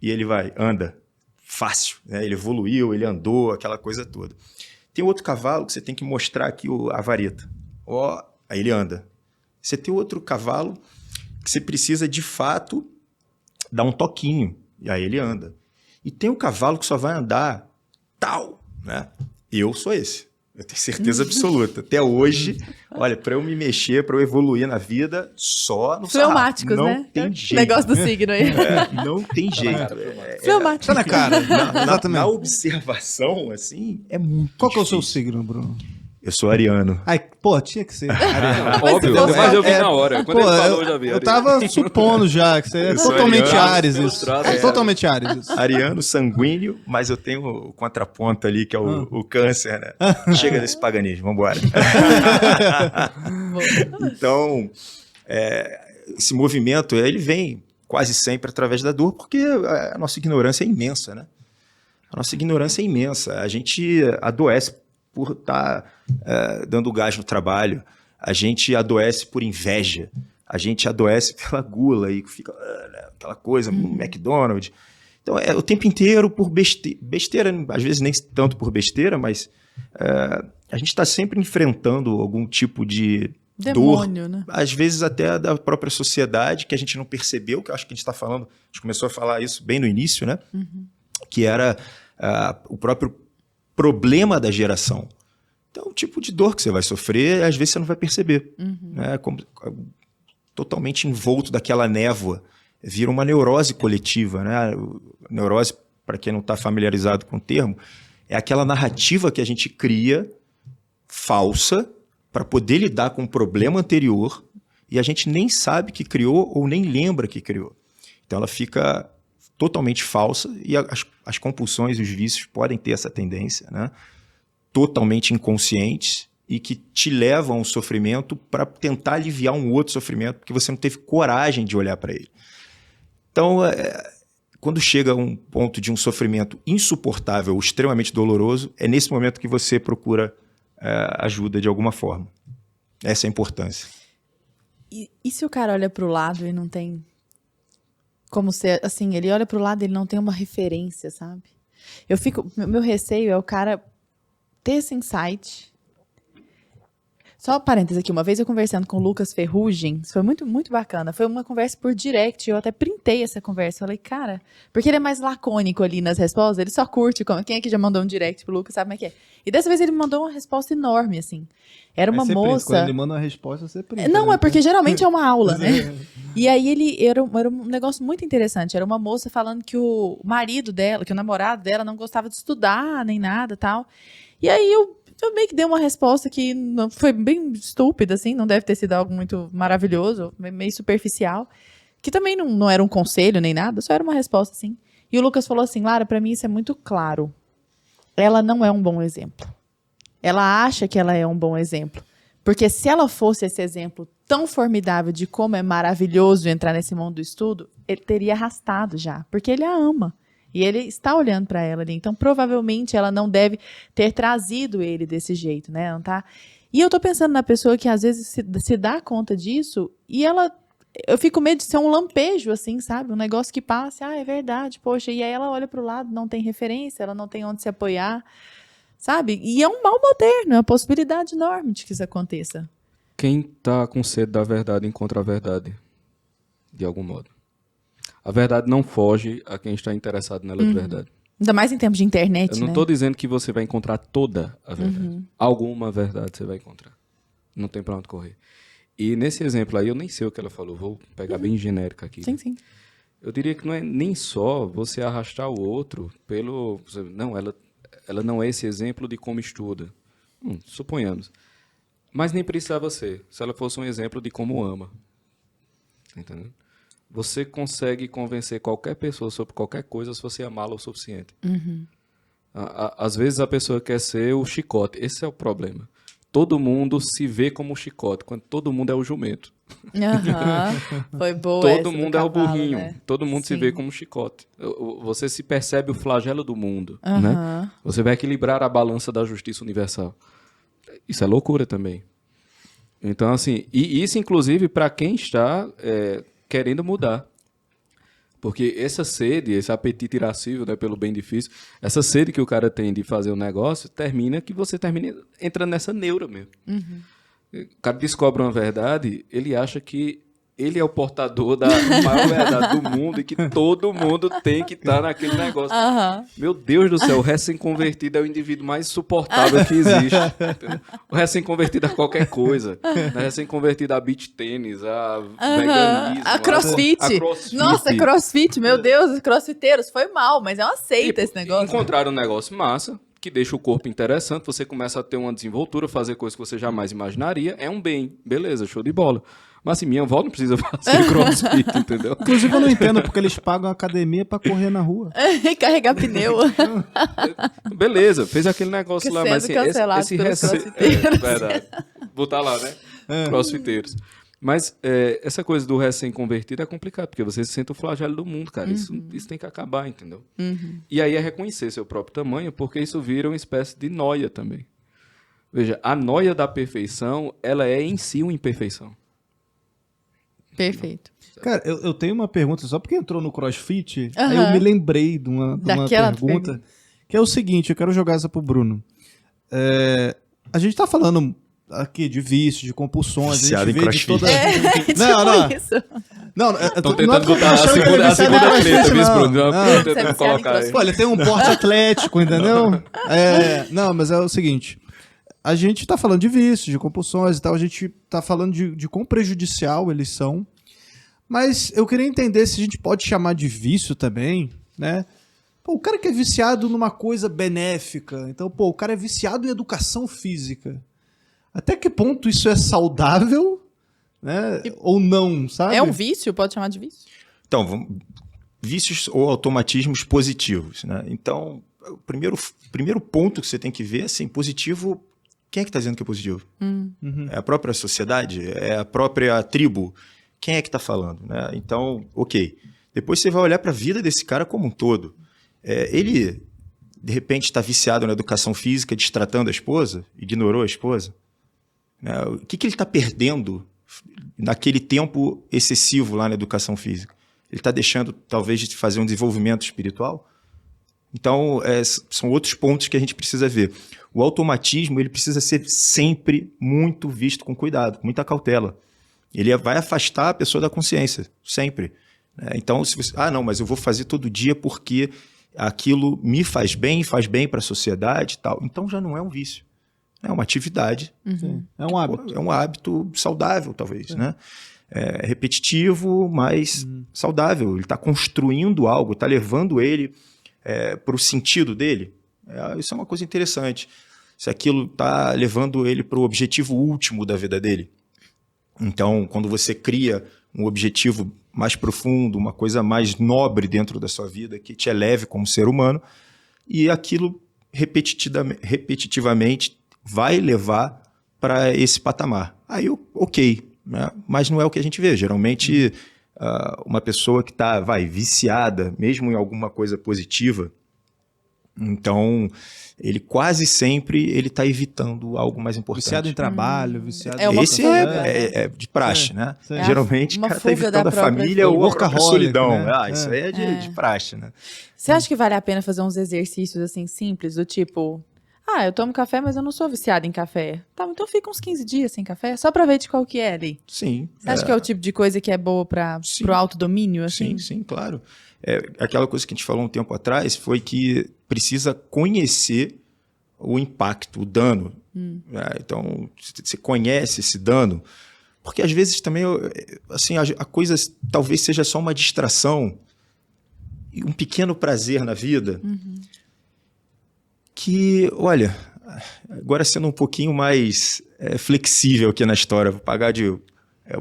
e ele anda fácil, né? Ele evoluiu, ele andou, aquela coisa toda. Tem outro cavalo que você tem que mostrar aqui a vareta. Aí ele anda. Você tem outro cavalo que você precisa, de fato, dar um toquinho, e aí ele anda. E tem o cavalo que só vai andar tal, né? Eu sou esse, eu tenho certeza absoluta. Até hoje, olha, para eu me mexer, para eu evoluir na vida, só no Fleumáticos, não né? Tem jeito. Negócio do signo aí. Não tem jeito. Fleumático. Tá na cara. Na observação, assim, é muito Qual que é o seu difícil. signo, Bruno? Eu sou ariano. Ai, pô, tinha que ser. Óbvio, mas eu vi na hora. Quando ele falou, eu já vi. Eu tava supondo já que você é Eu sou totalmente ariano, Ares isso. ilustrado, Totalmente Ares isso. Ariano, sanguíneo, mas eu tenho o contraponto ali, que é o câncer, né? Chega desse paganismo, vambora. Então, esse movimento, ele vem quase sempre através da dor, porque a nossa ignorância é imensa, né? A nossa ignorância é imensa. A gente adoece por estar dando gás no trabalho, a gente adoece por inveja, a gente adoece pela gula e fica aquela coisa, McDonald's. Então, o tempo inteiro por besteira, às vezes nem tanto por besteira, mas a gente está sempre enfrentando algum tipo de Demônio, né? Às vezes até da própria sociedade, que a gente não percebeu, que eu acho que a gente está falando, a gente começou a falar isso bem no início, né? Que era o próprio problema da geração. Então, o tipo de dor que você vai sofrer, às vezes você não vai perceber. Né? Totalmente envolto daquela névoa. Vira uma neurose coletiva. Né? Neurose, para quem não está familiarizado com o termo, é aquela narrativa que a gente cria, falsa, para poder lidar com um problema anterior, e a gente nem sabe que criou ou nem lembra que criou. Então ela fica totalmente falsa, e as compulsões e os vícios podem ter essa tendência, né? Totalmente inconscientes, e que te levam ao sofrimento para tentar aliviar um outro sofrimento, porque você não teve coragem de olhar para ele. Então, quando chega a um ponto de um sofrimento insuportável ou extremamente doloroso, é nesse momento que você procura ajuda de alguma forma. Essa é a importância. E se o cara olha pro lado e não tem como ser, assim, ele olha pro lado e ele não tem uma referência, sabe? Meu receio é o cara ter esse insight. Só parênteses aqui, uma vez eu conversando com o Lucas Ferrugem, isso foi muito, muito bacana, foi uma conversa por direct, eu até printei essa conversa, falei, cara, porque ele é mais lacônico ali nas respostas, ele só curte, quem é que já mandou um direct pro Lucas, sabe como é que é? E dessa vez ele me mandou uma resposta enorme, assim, era uma moça... Quando ele manda uma resposta, você printa. Não, né? é porque geralmente é uma aula, né? E aí era um negócio muito interessante, era uma moça falando que o marido dela, que o namorado dela não gostava de estudar, nem nada, tal, e aí eu meio que dei uma resposta que não, foi bem estúpida, assim, não deve ter sido algo muito maravilhoso, meio superficial, que também não era um conselho nem nada, só era uma resposta, assim. E o Lucas falou assim, Lara, pra mim isso é muito claro. Ela não é um bom exemplo. Ela acha que ela é um bom exemplo. Porque se ela fosse esse exemplo tão formidável de como é maravilhoso entrar nesse mundo do estudo, ele teria arrastado já, porque ele a ama. E ele está olhando para ela ali. Então, provavelmente, ela não deve ter trazido ele desse jeito, né? Não tá? E eu tô pensando na pessoa que, às vezes, se dá conta disso e eu fico com medo de ser um lampejo, assim, sabe? Um negócio que passa, é verdade, poxa. E aí ela olha pro lado, não tem referência, ela não tem onde se apoiar, sabe? E é um mal moderno, é uma possibilidade enorme de que isso aconteça. Quem tá com sede da verdade encontra a verdade, de algum modo. A verdade não foge a quem está interessado nela de verdade. Ainda mais em tempos de internet, Eu não estou dizendo que você vai encontrar toda a verdade. Alguma verdade você vai encontrar. Não tem para onde correr. E nesse exemplo aí, eu nem sei o que ela falou. Vou pegar bem genérica aqui. Sim, sim. Eu diria que não é nem só você arrastar o outro pelo... Não, ela não é esse exemplo de como estuda. Suponhamos. Mas nem precisava ser. Se ela fosse um exemplo de como ama. Entendeu? Você consegue convencer qualquer pessoa sobre qualquer coisa se você amá-la o suficiente. Às vezes a pessoa quer ser o chicote. Esse é o problema. Todo mundo se vê como o chicote, quando todo mundo é o jumento. Foi boa. Todo mundo é o cavalo, burrinho. né? Todo mundo Sim. se vê como chicote. Você se percebe o flagelo do mundo. Né? Você vai equilibrar a balança da justiça universal. Isso é loucura também. Então, assim, e isso, inclusive, para quem está querendo mudar. Porque essa sede, esse apetite irascível, né, pelo bem difícil, essa sede que o cara tem de fazer um negócio, termina que você termina entrando nessa neura mesmo. O cara descobre uma verdade, ele acha que ele é o portador da maior verdade do mundo e que todo mundo tem que estar naquele negócio. Meu Deus do céu, o recém-convertido é o indivíduo mais suportável que existe. Entendeu? O recém-convertido a qualquer coisa. O recém-convertido a beach tênis, a veganismo. A crossfit. A crossfit. Nossa, crossfit, meu Deus, os crossfiteiros, foi mal, mas é uma seita esse negócio. Encontraram um negócio massa, que deixa o corpo interessante, você começa a ter uma desenvoltura, fazer coisas que você jamais imaginaria, é um bem. Beleza, show de bola. Mas assim, minha avó não precisa fazer crossfit, entendeu? Inclusive, eu não entendo porque eles pagam academia pra correr na rua. E carregar pneu. Beleza, fez aquele negócio lá, mas assim, esse crossfiteiros. verdade. Botar lá, né? Crossfiteiros. Mas essa coisa do recém-convertido é complicado, porque você se sente o flagelo do mundo, cara. Isso tem que acabar, entendeu? E aí é reconhecer seu próprio tamanho, porque isso vira uma espécie de noia também. Veja, a noia da perfeição, ela é em si uma imperfeição. Perfeito. Cara, eu tenho uma pergunta, só porque entrou no CrossFit, aí eu me lembrei de uma pergunta, que é o seguinte, eu quero jogar essa pro Bruno. A gente tá falando aqui de vícios, de compulsões, Viciado a gente em vê de crossfit. toda... Tipo Não. isso. Não, Estão não tentando é que eu tô botar a achando que ele segunda, é viciado em treta, crossfit, viu, não. Bruno? Não. Você é Tentando viciado em colocar aí. Pô, ele tem um porte atlético, entendeu? Não, mas é o seguinte, a gente tá falando de vícios, de compulsões e tal, a gente tá falando de quão prejudicial eles são, mas eu queria entender se a gente pode chamar de vício também, né? Pô, o cara que é viciado numa coisa benéfica, então, pô, o cara é viciado em educação física. Até que ponto isso é saudável, né? Ou não, sabe? É um vício? Pode chamar de vício? Então, vícios ou automatismos positivos, né? Então, o primeiro ponto que você tem que ver, assim, positivo, quem é que está dizendo que é positivo? Uhum. É a própria sociedade? É a própria tribo? Quem é que está falando, né? Então, ok. Depois você vai olhar para a vida desse cara como um todo. Ele, de repente, está viciado na educação física, destratando a esposa, ignorou a esposa. Né? O que ele está perdendo naquele tempo excessivo lá na educação física? Ele está deixando, talvez, de fazer um desenvolvimento espiritual? Então, são outros pontos que a gente precisa ver. O automatismo ele precisa ser sempre muito visto com cuidado, com muita cautela. Ele vai afastar a pessoa da consciência, sempre. Então, se você... não, mas eu vou fazer todo dia porque aquilo me faz bem para a sociedade e tal. Então, já não é um vício. É uma atividade. Sim. É um hábito. É um hábito saudável, talvez, né? É repetitivo, mas saudável. Ele está construindo algo, está levando ele para o sentido dele. Isso é uma coisa interessante. Se aquilo está levando ele para o objetivo último da vida dele. Então, quando você cria um objetivo mais profundo, uma coisa mais nobre dentro da sua vida, que te eleve como ser humano, e aquilo repetitivamente vai levar para esse patamar. Aí, ok, né? Mas não é o que a gente vê. Geralmente, uma pessoa que está viciada, mesmo em alguma coisa positiva, então, ele quase sempre está evitando algo mais importante. Viciado em trabalho, viciado É uma Esse fuga. é de praxe, né? Sim. Geralmente, o Uma cara está fuga da evitando a própria família vida. ou a própria Workaholic, solidão. né? Isso aí é de praxe, né? Você acha que vale a pena fazer uns exercícios assim simples, do tipo, eu tomo café, mas eu não sou viciada em café. Tá, então fica uns 15 dias sem café, só pra ver de qual que é ali. Sim. Você acha que é o tipo de coisa que é boa pro autodomínio, assim? Sim, claro. Aquela coisa que a gente falou um tempo atrás foi que precisa conhecer o impacto, o dano. Então, você conhece esse dano, porque às vezes também assim, a coisa talvez seja só uma distração e um pequeno prazer na vida que, olha, agora sendo um pouquinho mais flexível aqui na história, vou pagar de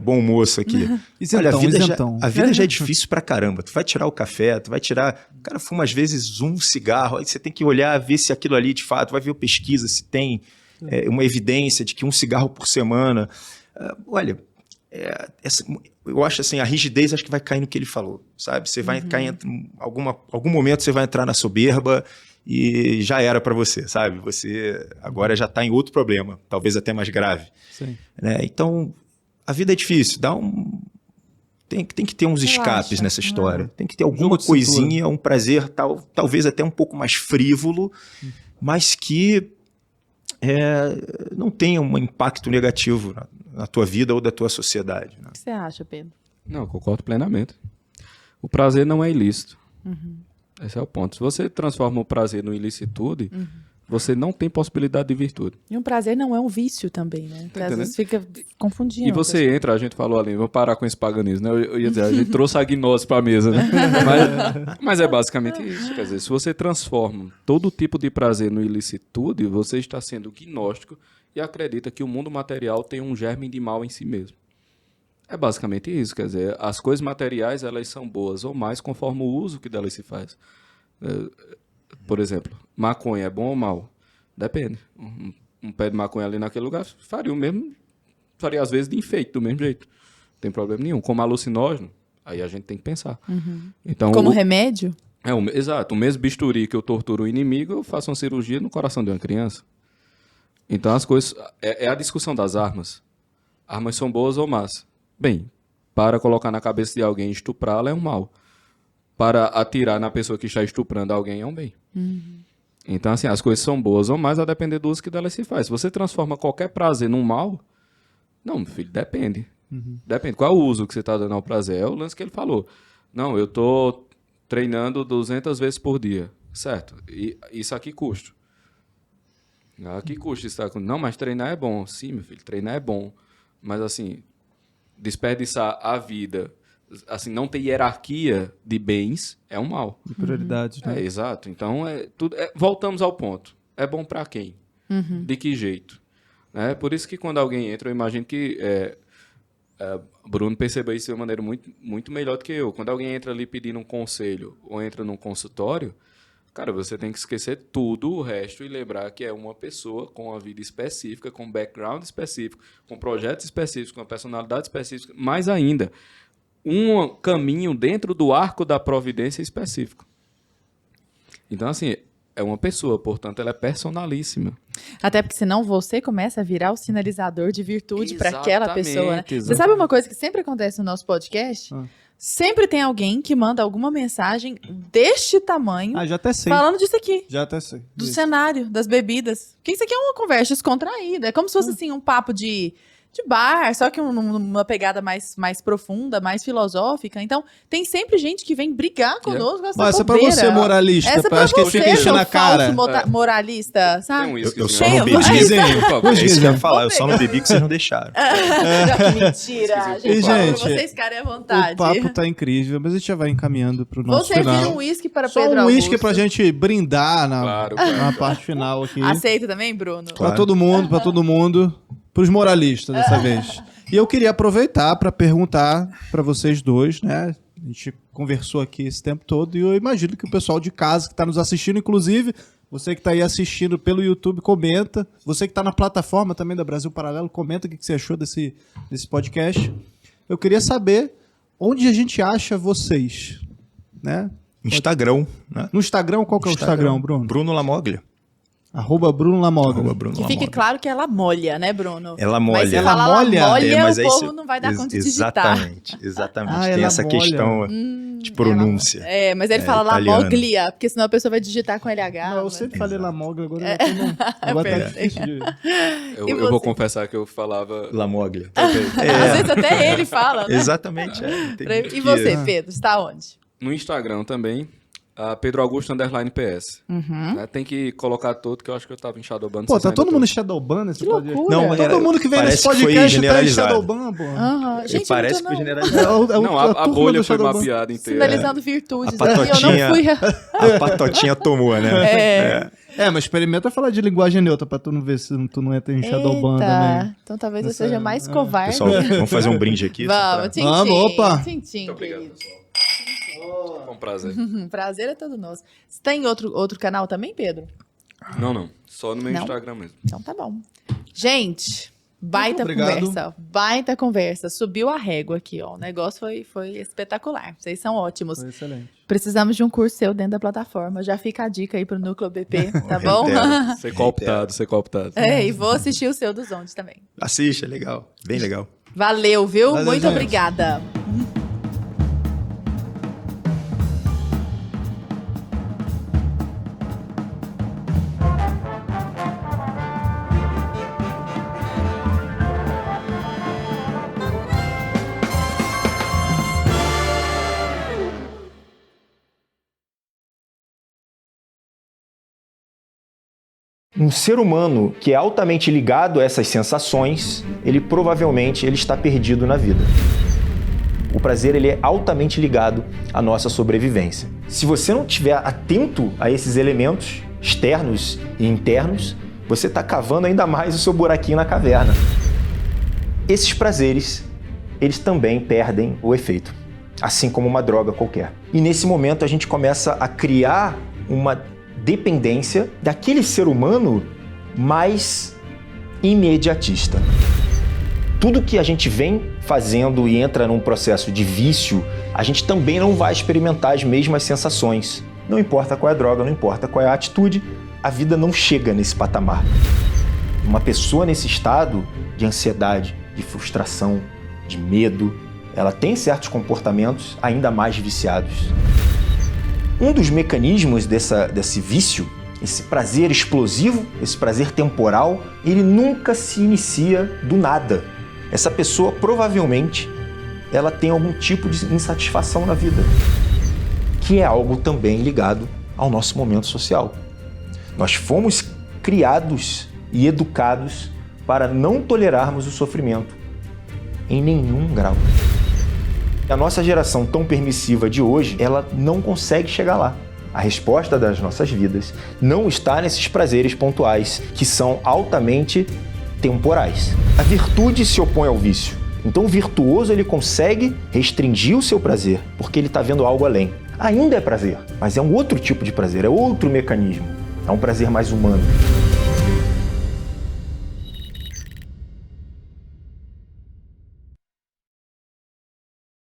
bom moço aqui. Isentão, Olha, isentão. a vida já é difícil pra caramba. Tu vai tirar o café, tu vai tirar... O cara fuma às vezes um cigarro, aí você tem que olhar, ver se aquilo ali de fato, vai ver pesquisa, se tem uma evidência de que um cigarro por semana... olha, eu acho assim, a rigidez acho que vai cair no que ele falou, sabe? Você vai cair em algum momento você vai entrar na soberba e já era pra você, sabe? Você agora já tá em outro problema, talvez até mais grave. Sim. Né? Então, a vida é difícil, tem que ter uns escapes nessa história. Tem que ter alguma coisinha, um prazer, talvez até um pouco mais frívolo, mas que não tenha um impacto negativo na tua vida ou da tua sociedade. Né? O que você acha, Pedro? Não, concordo plenamente. O prazer não é ilícito. Esse é o ponto. Se você transforma o prazer no ilicitude, você não tem possibilidade de virtude. E um prazer não é um vício também, né? Porque às vezes fica confundindo. E você entra, a gente falou ali, vamos parar com esse paganismo, né? Eu ia dizer, a gente trouxe a gnose para a mesa, né? Mas é basicamente isso. Quer dizer, se você transforma todo tipo de prazer no ilicitude, você está sendo gnóstico e acredita que o mundo material tem um germe de mal em si mesmo. É basicamente isso. Quer dizer, as coisas materiais, elas são boas ou mais conforme o uso que delas se faz. Por exemplo, maconha é bom ou mal? Depende. Um pé de maconha ali naquele lugar faria o mesmo, faria às vezes de enfeite, do mesmo jeito. Não tem problema nenhum. Como alucinógeno, aí a gente tem que pensar. Então, como remédio? Exato. O mesmo bisturi que eu torturo o inimigo, eu faço uma cirurgia no coração de uma criança. Então as coisas... É a discussão das armas. Armas são boas ou más? Bem, para colocar na cabeça de alguém e estuprá-la é um mal. Para atirar na pessoa que está estuprando alguém é um bem. Então, assim, as coisas são boas ou mais a depender do uso que delas se faz. Se você transforma qualquer prazer num mal, não, meu filho, depende. Depende. Qual é o uso que você está dando ao prazer? É o lance que ele falou. Não, eu estou treinando 200 vezes por dia. Certo. E isso aqui custa. Aqui custa. Não, mas treinar é bom. Sim, meu filho, treinar é bom. Mas, assim, desperdiçar a vida, assim, não ter hierarquia de bens é um mal. De prioridades, né? Exato. Então, voltamos ao ponto. É bom para quem? De que jeito? Por isso que quando alguém entra, eu imagino que Bruno percebeu isso de uma maneira muito, muito melhor do que eu. Quando alguém entra ali pedindo um conselho ou entra num consultório, cara, você tem que esquecer tudo o resto e lembrar que é uma pessoa com uma vida específica, com um background específico, com projetos específicos, com uma personalidade específica, mais ainda, um caminho dentro do arco da providência específico. Então, assim, é uma pessoa, portanto, ela é personalíssima. Até porque senão você começa a virar o sinalizador de virtude para aquela pessoa, né? Exatamente. Você sabe uma coisa que sempre acontece no nosso podcast? Sempre tem alguém que manda alguma mensagem deste tamanho, Já até sei. falando disso aqui. Já até sei. Do Isso. cenário, das bebidas. Porque isso aqui é uma conversa descontraída. É como se fosse assim, um papo de bar, só que uma pegada mais profunda, mais filosófica. Então, tem sempre gente que vem brigar conosco com essa Mas essa é pra bobeira. você, moralista. Essa é pra acho que ele você, fica enchendo seu a cara. falso moralista, sabe? Tem um whisky, Eu assim, só ó. não bebi. Whiskyzinho. Por favor. É isso que eu ia falar, eu Vamos só não bebi que vocês não deixaram. Que mentira. A E, gente fala pra gente, vocês ficarem à vontade. O papo tá incrível, mas a gente já vai encaminhando pro Vou nosso servir final. um uísque para Só Pedro um uísque Augusto. pra gente brindar Claro. na parte final aqui. Aceita também, Bruno? Pra Claro. todo mundo, pros moralistas dessa vez. E eu queria aproveitar para perguntar para vocês dois, né? A gente conversou aqui esse tempo todo e eu imagino que o pessoal de casa que está nos assistindo, inclusive você que está aí assistindo pelo YouTube, comenta. Você que está na plataforma também da Brasil Paralelo, comenta o que você achou desse podcast. Eu queria saber onde a gente acha vocês, né? Instagram, né? No Instagram, qual que é o Instagram, Bruno? Bruno Lamoglia. @Bruno Lamoglia. Bruno Que fique Lamoglia. claro que ela molha, né, Bruno? Ela molha. Mas se Ela falar molha? molha, mas o aí povo cê- não vai dar conta de digitar. Exatamente. Ah, Tem ela essa molha. questão de pronúncia. É, mas ele fala italiano. Lamoglia, porque senão a pessoa vai digitar com LH. Não, eu mas- sempre falei Lamoglia, agora tá difícil de... Eu E vou você? confessar que eu falava... Lamoglia. Às vezes até ele fala, né? Exatamente. E você, Pedro, está onde? No Instagram também, Pedro Augusto _PS. Né? Tem que colocar todo, que eu acho que eu tava em Shadowban. Pô, tá todo mundo Shadowban nesse Que podcast? loucura. Não, Todo mundo que vem nesse Parece que foi podcast tá em generalizado. Shadowban, pô. Aham. Gente, Parece muito que foi não. generalizado. Não, a turma bolha do foi Shadowban. mapeada inteira. Sinalizando virtudes. A Aqui, eu não patotinha- fui... A patotinha tomou, né? Mas experimenta falar de linguagem neutra pra tu não ver se tu não entra em Shadowban também. Eita, então talvez eu seja mais covarde. Pessoal, vamos fazer um brinde aqui. Vamos, tchim, Vamos, opa. Tchim, Muito obrigado, querido. pessoal. Com prazer. Prazer é todo nosso. Você tem outro canal também, Pedro? Não. Só no meu Não? Instagram mesmo. Então tá bom. Gente, baita Muito obrigado. conversa. Baita conversa. Subiu a régua aqui, ó. O negócio foi espetacular. Vocês são ótimos. Foi excelente. Precisamos de um curso seu dentro da plataforma. Já fica a dica aí pro Núcleo BP, tá bom? Reitero. Ser cooptado, ser cooptado. É, e vou assistir o seu dos Ondes também. Assiste, é legal. Bem legal. Valeu, viu? Valeu, Muito gente. obrigada. Um ser humano que é altamente ligado a essas sensações, ele provavelmente está perdido na vida. O prazer ele é altamente ligado à nossa sobrevivência. Se você não estiver atento a esses elementos externos e internos, você está cavando ainda mais o seu buraquinho na caverna. Esses prazeres, eles também perdem o efeito, assim como uma droga qualquer. E nesse momento a gente começa a criar uma dependência daquele ser humano mais imediatista. Tudo que a gente vem fazendo e entra num processo de vício, a gente também não vai experimentar as mesmas sensações. Não importa qual é a droga, não importa qual é a atitude, a vida não chega nesse patamar. Uma pessoa nesse estado de ansiedade, de frustração, de medo, ela tem certos comportamentos ainda mais viciados. Um dos mecanismos desse vício esse prazer explosivo, esse prazer temporal, ele nunca se inicia do nada. Essa pessoa provavelmente ela tem algum tipo de insatisfação na vida, que é algo também ligado ao nosso momento social. Nós fomos criados e educados para não tolerarmos o sofrimento em nenhum grau. A nossa geração tão permissiva de hoje, ela não consegue chegar lá. A resposta das nossas vidas não está nesses prazeres pontuais, que são altamente temporais. A virtude se opõe ao vício. Então o virtuoso ele consegue restringir o seu prazer, porque ele está vendo algo além. Ainda é prazer, mas é um outro tipo de prazer, é outro mecanismo. É um prazer mais humano.